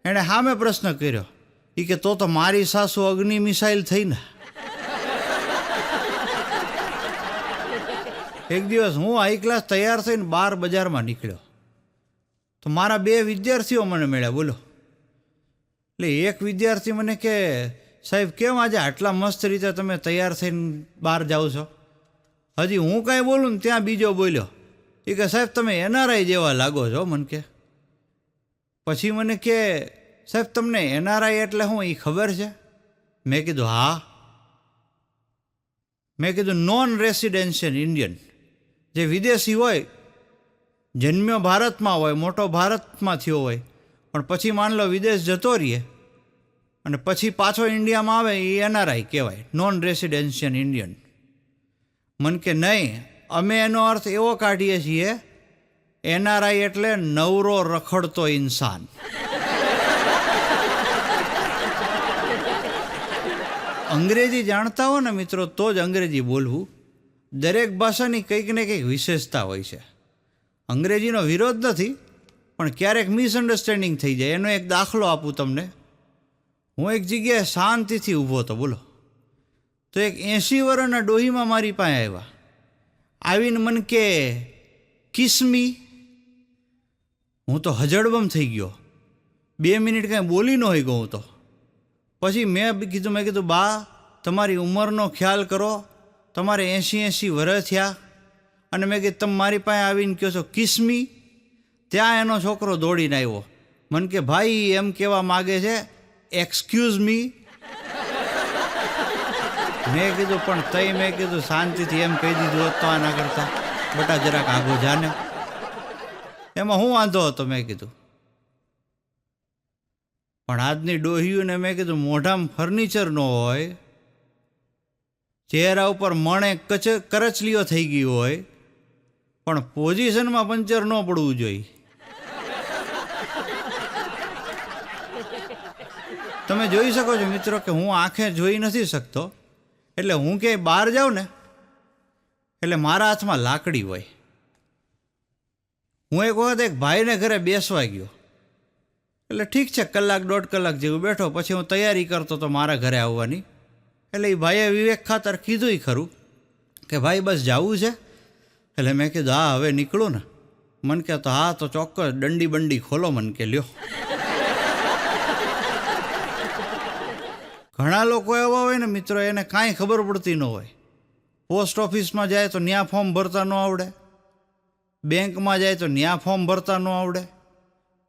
એણે સામે પ્રશ્ન કર્યો. એ કે તો મારી સાસુ અગ્નિ મિસાઇલ થઈ ને. એક દિવસ હું હાઈ ક્લાસ તૈયાર થઈને બહાર બજારમાં નીકળ્યો તો મારા 2 વિદ્યાર્થીઓ મને મળ્યા બોલો. એટલે એક વિદ્યાર્થી મને કે સાહેબ કેમ આજે આટલા મસ્ત રીતે તમે તૈયાર થઈને બહાર જાઓ છો? હજી હું કાંઈ બોલું ને ત્યાં બીજો બોલ્યો. એ કે સાહેબ તમે એનઆરઆઈ જેવા લાગો છો મને કે. પછી મને કે સાહેબ તમને એનઆરઆઈ એટલે શું એ ખબર છે? મેં કીધું હા. મેં કીધું નોન રેસિડેન્શિયલ ઇન્ડિયન, જે વિદેશી હોય જન્મ્યો ભારતમાં હોય, મોટો ભારતમાં થયો હોય, પણ પછી માન લો વિદેશ જતો રહીએ અને પછી પાછો ઇન્ડિયામાં આવે, એ એનઆરઆઈ કહેવાય, નોન રેસિડેન્શિયલ ઇન્ડિયન. મન કે નહીં, અમે એનો અર્થ એવો કાઢીએ છીએ, એનઆરઆઈ એટલે નવરો રખડતો ઇન્સાન. અંગ્રેજી જાણતા હો ને મિત્રો તો જ અંગ્રેજી બોલવું. દરેક ભાષાની કંઈક ને કંઈક વિશેષતા હોય છે. અંગ્રેજીનો વિરોધ નથી, પણ ક્યારેક મિસઅન્ડરસ્ટેન્ડિંગ થઈ જાય. એનો એક દાખલો આપું તમને. હું એક જગ્યાએ શાંતિથી ઊભો હતો, બોલો, તો એક 80 વર્ષના ડોહીમાં મારી પાસે આવ્યા. આવીને મન કે કિસમી. હું તો હજળબમ થઈ ગયો. 2 મિનિટ કાંઈ બોલી ન હોય ગયો હું તો. પછી મેં કીધું બા, તમારી ઉંમરનો ખ્યાલ કરો, તમારે 80 વર્ષ થયા અને મેં કીધું તમે મારી પાસે આવીને કહો છો કિસમી. ત્યાં એનો છોકરો દોડીને આવ્યો. મન કે ભાઈ એમ કહેવા માગે છે એક્સક્યુઝ મી. મેં કીધું પણ તઈ મેં કીધું શાંતિથી એમ કહી દીધું હોત તો આના કરતા બટા જરાક આગો જાને. એમાં હું વાંધો હતો મેં કીધું. પણ આજની ડોહીઓને મેં કીધું મોઢામાં ફર્નિચર ન હોય, ચહેરા ઉપર મણે કરચલીઓ થઈ ગઈ હોય, પણ પોઝિશનમાં પંચર ન પડવું જોઈએ. તમે જોઈ શકો છો મિત્રો કે હું આંખે જોઈ નથી શકતો, એટલે હું ક્યાંય બહાર જાઉં ને એટલે મારા હાથમાં લાકડી હોય. હું એક વખત એક ભાઈને ઘરે બેસવા ગયો, એટલે ઠીક છે 1-1.5 કલાક જેવું બેઠો. પછી હું તૈયારી કરતો તો મારા ઘરે આવવાની. એટલે એ ભાઈએ વિવેક ખાતર કીધું ખરું કે ભાઈ બસ જવું છે. એટલે મેં કીધું હા હવે નીકળું ને. મન કે તો હા તો ચોક્કસ દંડી બંડી ખોલો. મન કે લ્યો. ઘણા લોકો એવા હોય ને મિત્રો, એને કાંઈ ખબર પડતી ન હોય. પોસ્ટ ઓફિસમાં જાય તો ત્યાં ફોર્મ ભરતા ન આવડે, બેંકમાં જાય તો ત્યાં ફોર્મ ભરતા ન આવડે,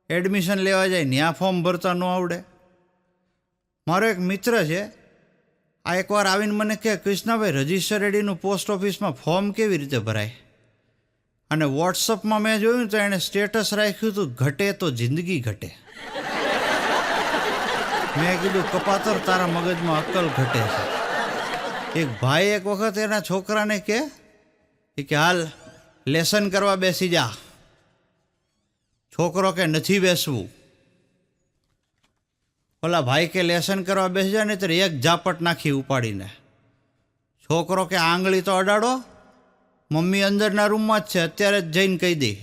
એડમિશન લેવા જાય ત્યાં ફોર્મ ભરતા ન આવડે. મારો એક મિત્ર છે, આ એકવાર આવીને મને કહે કૃષ્ણાભાઈ રજિસ્ટર આઈડીનું પોસ્ટ ઓફિસમાં ફોર્મ કેવી રીતે ભરાય. અને વોટ્સઅપમાં મેં જોયું તો એણે સ્ટેટસ રાખ્યું હતું ઘટે તો જિંદગી ઘટે. મેં કીધું કપાતર તારા મગજમાં અક્કલ ઘટે છે. એક ભાઈ એક વખત એના છોકરાને કે હાલ લેસન કરવા બેસી જા. છોકરો કે નથી બેસવું. ઓલા ભાઈ કે લેસન કરવા બેસી જાય ને ત્યારે એક ઝાપટ નાખી ઉપાડીને. છોકરો કે આંગળી તો અડાડો, મમ્મી અંદરના રૂમમાં જ છે, અત્યારે જ જઈને કહી દે.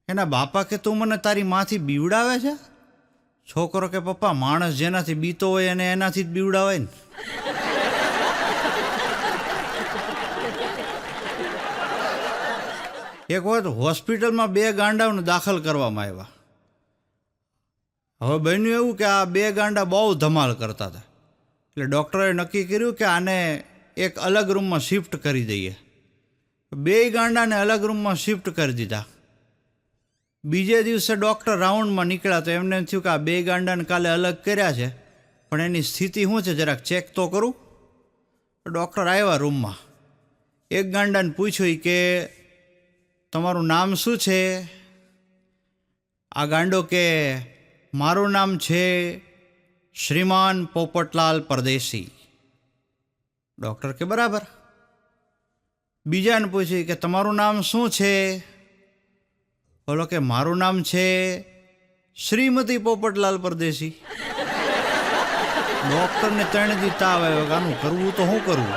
એના બાપા કે તું મને તારી માથી બીવડાવે છે. છોકરો કે પપ્પા માણસ જેનાથી બીતો હોય એને એનાથી જ બીવડાવાય ને. એક વખત હોસ્પિટલમાં 2 ગાંડાઓને દાખલ કરવામાં આવ્યા. હવે બન્યું એવું કે આ 2 ગાંડા બહુ ધમાલ કરતા હતા. એટલે ડૉક્ટરે નક્કી કર્યું કે આને એક અલગ રૂમમાં શિફ્ટ કરી દઈએ. 2 ગાંડાને અલગ રૂમમાં શિફ્ટ કરી દીધા. બીજે દિવસે ડૉક્ટર રાઉન્ડમાં નીકળ્યા તો એમને થયું કે આ 2 ગાંડાને કાલે અલગ કર્યા છે, પણ એની સ્થિતિ શું છે જરાક ચેક તો કરું. ડૉક્ટર આવ્યા રૂમમાં. એક ગાંડાને પૂછ્યું કે તમારું નામ શું છે. આ ગાંડો કે મારું નામ છે શ્રીમાન પોપટલાલ પરદેશી. ડૉક્ટર કે બરાબર. બીજાને પૂછ્યું કે તમારું નામ શું છે. બોલો કે મારું નામ છે શ્રીમતી પોપટલાલ પરદેશી. ડૉક્ટરને 3 દી તાવ આવ્યો કે આનું કરવું તો શું કરવું.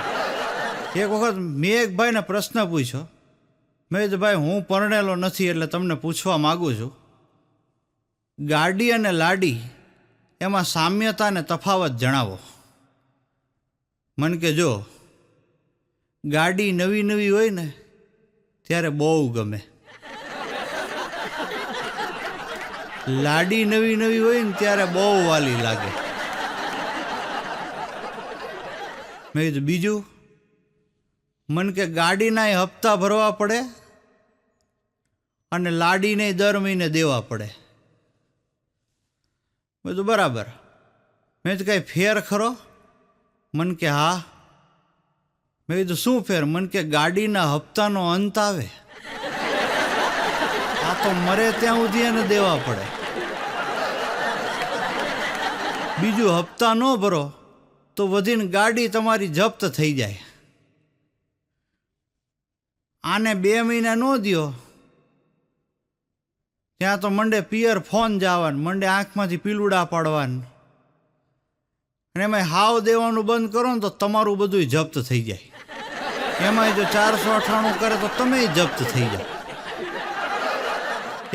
એક વખત મેં એક ભાઈને પ્રશ્ન પૂછ્યો. મેં કીધું ભાઈ હું પરણેલો નથી એટલે તમને પૂછવા માગું છું, ગાડી અને લાડી એમાં સામ્યતા અને તફાવત જણાવો. મન કે જો ગાડી નવી નવી હોય ને ત્યારે બહુ ગમે, લાડી નવી નવી હોય ને ત્યારે બહુ વાલી લાગે. મેં કીધું બીજું. મન કે ગાડીના હપ્તા ભરવા પડે અને લાડીને દર મહિને દેવા પડે. બધું બરાબર. મેં તો કાંઈ ફેર ખરો. મન કે હા. મેં કીધું શું ફેર? મને કે ગાડીના હપ્તાનો અંત આવે. આ તો મરે ત્યાં સુધી એને દેવા પડે. બીજું હપ્તા ન ભરો તો વધીને ગાડી તમારી જપ્ત થઈ જાય. આને 2 મહિના ન દ્યો ત્યાં તો મંડે પિયર ફોન જવાનું, મંડે આંખમાંથી પીલુડા પાડવાનું, અને એમાં હાવ દેવાનું બંધ કરો ને તો તમારું બધું જપ્ત થઈ જાય. એમાંય જો 498 કરે તો તમે જપ્ત થઈ જાઓ.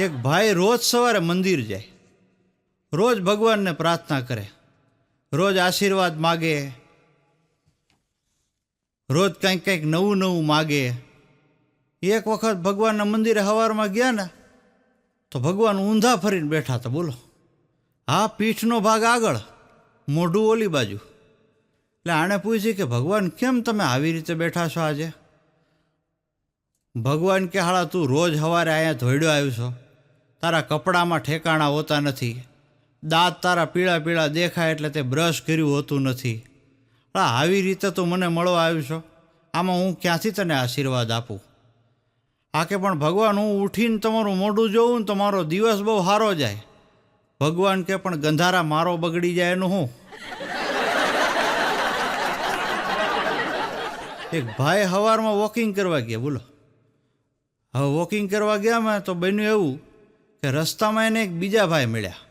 એક ભાઈ રોજ સવારે મંદિર જાય, રોજ ભગવાનને પ્રાર્થના કરે, રોજ આશીર્વાદ માગે, રોજ કંઈક નવું નવું માગે. એક વખત ભગવાનના મંદિરે સવારમાં ગયા ને તો ભગવાન ઊંધા ફરીને બેઠા હતા. બોલો, હા, પીઠનો ભાગ આગળ, મોઢું ઓલી બાજુ. એટલે આણે પૂછ્યું કે ભગવાન કેમ તમે આવી રીતે બેઠા છો આજે? ભગવાન કે હાળા તું રોજ સવારે અહીંયા ધોઈડ્યો આવ્યો છો, તારા કપડામાં ઠેકાણા હોતા નથી, દાંત તારા પીળા પીળા દેખાય એટલે તે બ્રશ કર્યું હોતું નથી. આવી રીતે તું મને મળવા આવ્યો છો, આમાં હું ક્યાંથી તને આશીર્વાદ આપું? આ કે પણ ભગવાન હું ઉઠીને તમારું મોઢું જોઉં ને તો મારો દિવસ બહુ સારો જાય. ભગવાન કે પણ ગંધારા મારો બગડી જાય એનું હું? એક ભાઈ સવારમાં વોકિંગ કરવા ગયા. બોલો, હવે વોકિંગ કરવા ગયા મેં તો બન્યું એવું કે રસ્તામાં એને એક બીજા ભાઈ મળ્યા.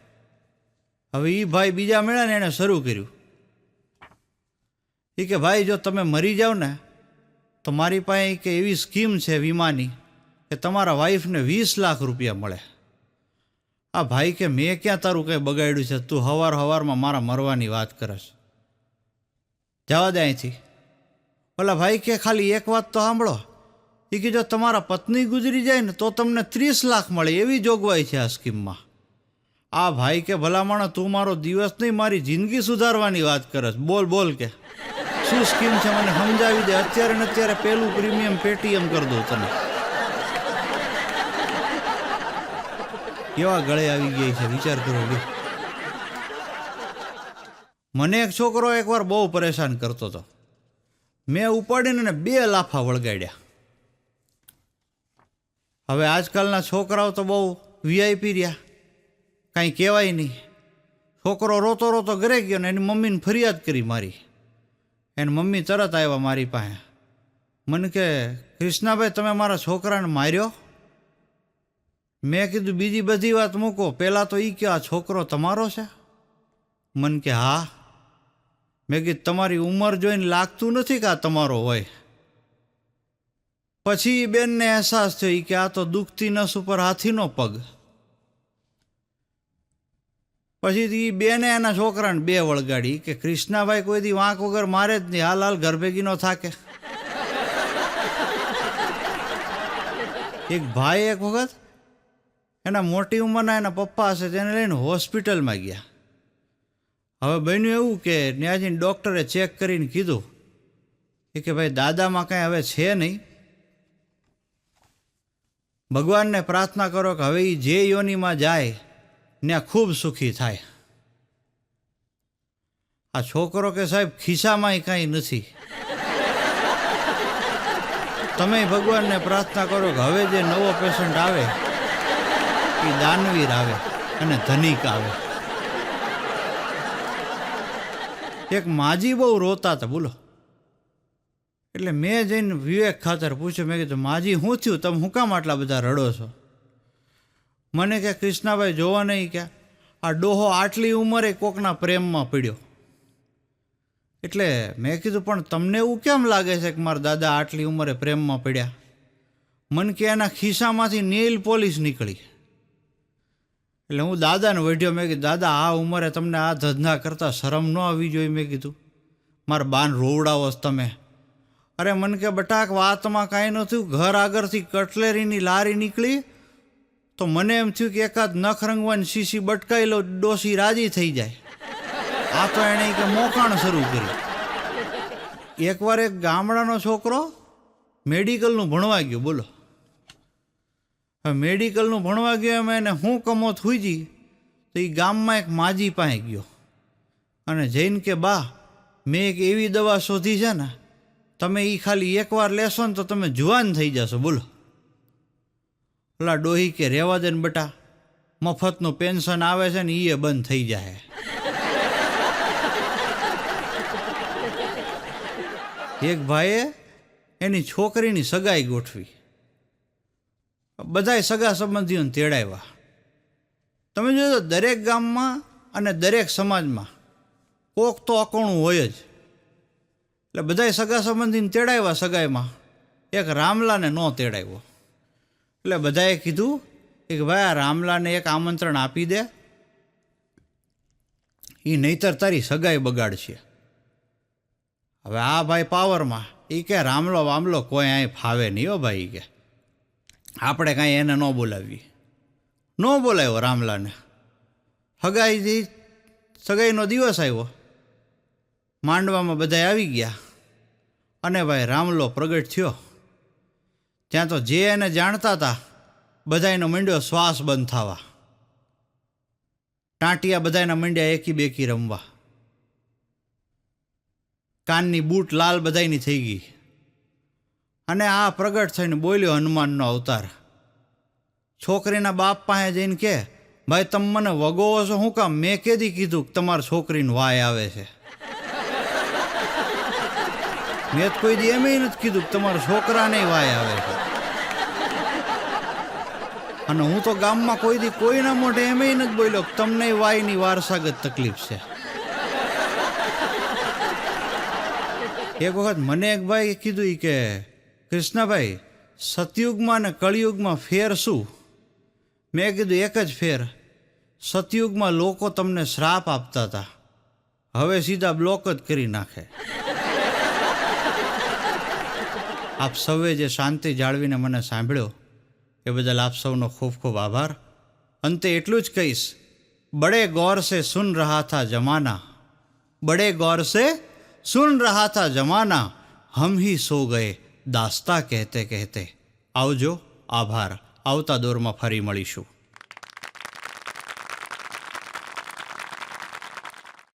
હવે એ ભાઈ બીજા મળ્યા ને એણે શરૂ કર્યું એ કે ભાઈ જો તમે મરી જાઓ ને તો મારી પાસે કે એવી સ્કીમ છે વીમાની કે તમારા વાઈફને 20 લાખ રૂપિયા મળે. આ ભાઈ કે મેં ક્યાં તારું કંઈ બગાડ્યું છે? તું સવારમાં મારા મરવાની વાત કરશ, જવા દે અહીંથી. ઓલા ભાઈ કે ખાલી એક વાત તો સાંભળો. એ કે જો તમારા પત્ની ગુજરી જાય ને તો તમને 30 લાખ મળે, એવી જોગવાઈ છે આ સ્કીમમાં. આ ભાઈ કે ભલામણ તું મારો દિવસ નહીં મારી જિંદગી સુધારવાની વાત કરશ. બોલ બોલ કે શું સ્કીમ છે મને સમજાવી દે. અત્યારે ને અત્યારે પેલું પ્રીમિયમ પેટીએમ કરી દઉં તને. કેવા ગળે આવી ગઈ છે વિચાર કરો. મને એક છોકરો એકવાર બહુ પરેશાન કરતો હતો. મેં ઉપાડીને 2 લાફા વળગાડ્યા. હવે આજકાલના છોકરાઓ તો બહુ વીઆઈપી રહ્યા, કાંઈ કહેવાય નહીં. છોકરો રોતો રોતો ઘરે ગયો ને એની મમ્મીને ફરિયાદ કરી મારી. એની મમ્મી તરત આવ્યા મારી પાસે. મને કે કૃષ્ણાભાઈ તમે મારા છોકરાને માર્યો? મેં કીધું બીજી બધી વાત મૂકો, પહેલાં તો એ કે આ છોકરો તમારો છે? મને કે હા. મેં કીધું તમારી ઉંમર જોઈને લાગતું નથી કે આ તમારો હોય. પછી બેનને અહેસાસ થયો કે આ તો દુખતી નસ ઉપર હાથીનો પગ. પછી બેને એના છોકરાને 2 વળગાડી કે કૃષ્ણાભાઈ કોઈ દી વાંક વગર મારે જ નહીં, હાલ હાલ ઘર ભેગી ન થાકે. એક ભાઈ એક વખત એના મોટી ઉંમરના એના પપ્પા હશે તેને લઈને હોસ્પિટલમાં ગયા. હવે બન્યું એવું કે ત્યાં જઈને ડૉક્ટરે ચેક કરીને કીધું કે ભાઈ દાદામાં કાંઈ હવે છે નહીં, ભગવાનને પ્રાર્થના કરો કે હવે એ જે યોનિમાં જાય ત્યાં ખૂબ સુખી થાય. આ છોકરો કે સાહેબ ખિસ્સામાંય કાંઈ નથી. તમે ભગવાનને પ્રાર્થના કરો કે હવે જે નવો પેશન્ટ આવે એ દાનવીર આવે અને ધનિક આવે. એક માજી બહુ રોતા હતા. બોલો, એટલે મેં જઈને વિવેક ખાતર પૂછ્યું. મેં કીધું માજી શું થયું, તમે શું કામ આટલા બધા રડો છો? મને કે કૃષ્ણાભાઈ જોવા નહીં કે આ ડોહો આટલી ઉંમરે કોકના પ્રેમમાં પડ્યો. એટલે મેં કીધું પણ તમને એવું કેમ લાગે છે કે મારા દાદા આટલી ઉંમરે પ્રેમમાં પડ્યા? મને કે એના ખિસ્સામાંથી નેઇલ પોલિશ નીકળી. એટલે હું દાદાને વઢ્યો. મેં કીધું દાદા આ ઉંમરે તમને આ ધંધા કરતાં શરમ ન આવી જોઈએ. મેં કીધું મારા બાન રોવડાવો તમે. અરે મને કે બટાક વાતમાં કાંઈ ન થયું, ઘર આગળથી કટલેરીની લારી નીકળી તો મને એમ થયું કે એકાદ નખ રંગવાની શીશી બટકાઈ લો, ડોસી રાજી થઈ જાય. આ તો એણે કે મોકાણ શરૂ કરી. એકવાર એક ગામડાનો છોકરો મેડિકલનું ભણવા ગયો. બોલો, હવે મેડિકલનું ભણવા ગયો એમાં એને હું કમોત હુઈજી તો એ ગામમાં એક માજી પાસે ગયો અને જઈને કે બા મેં એક એવી દવા શોધી છે ને તમે એ ખાલી એકવાર લેશો ને તો તમે જુવાન થઈ જશો. બોલો. ઓલા ડોહી કે રહેવા દે ને બટા, મફતનું પેન્શન આવે છે ને એ બંધ થઈ જાય. એક ભાઈએ એની છોકરીની સગાઈ ગોઠવી. બધાય સગા સંબંધીઓને તેડાવ્યા. તમે જોજો દરેક ગામમાં અને દરેક સમાજમાં કોક તો અકોણું હોય જ. એટલે બધાય સગા સંબંધીને તેડાવ્યા સગાઈમાં. એક રામલાને ન તેડાવ્યો. એટલે બધાએ કીધું કે ભાઈ આ રામલાને એક આમંત્રણ આપી દે, એ નહીતર તારી સગાઈ બગાડશે. હવે આ ભાઈ પાવરમાં એ કે રામલો વામલો કોઈ અહીં ફાવે નહીં હો ભાઈ, કે આપણે કાંઈ એને ન બોલાવીએ. ન બોલાવ્યો રામલાને. સગાઈનો દિવસ આવ્યો, માંડવામાં બધા આવી ગયા અને ભાઈ રામલો પ્રગટ થયો. ત્યાં તો જે એને જાણતા હતા બધાયનો મંડ્યો શ્વાસ બંધ થવા. ટાંટિયા બધાયના મંડ્યા એકી બેકી રમવા. કાનની બૂટ લાલ બધાયની થઈ ગઈ. અને આ પ્રગટ થઈને બોલ્યો હનુમાનનો અવતાર. છોકરીના બાપ પાસે જઈને કે ભાઈ તમે મને વગોવો છો શું કામ? મેં કેદી કીધું કે તમારી છોકરીને વાય આવે છે? મેં તો કોઈ દી એમ નથી કીધું કે તમારા છોકરાને વાય આવે છે. અને હું તો ગામમાં કોઈ દી કોઈના મોઢે એમ નથી બોલ્યો કે તમને વાયની વારસાગત તકલીફ છે. એક વખત મને એક ભાઈ કીધું કે કૃષ્ણભાઈ, સતયુગમાં ને કળિયુગમાં ફેર શું? મેં કીધું એક જ ફેર. સતયુગમાં લોકો તમને શ્રાપ આપતા હતા, હવે સીધા બ્લોક જ કરી નાખે. આપ સૌએ જે શાંતિ જાળવીને મને સાંભળ્યો એ બદલ આપ સૌનો ખૂબ ખૂબ આભાર. અંતે એટલું જ કહીશ, બડે ગૌર સે સુન રહા થા જમાના, બડે ગૌર સે સુન રહા થા જમાના, હમ હી સો ગયે દાસ્તા કહેતે કહેતે. આવજો, આભાર. આવતા દોરમાં ફરી મળીશું.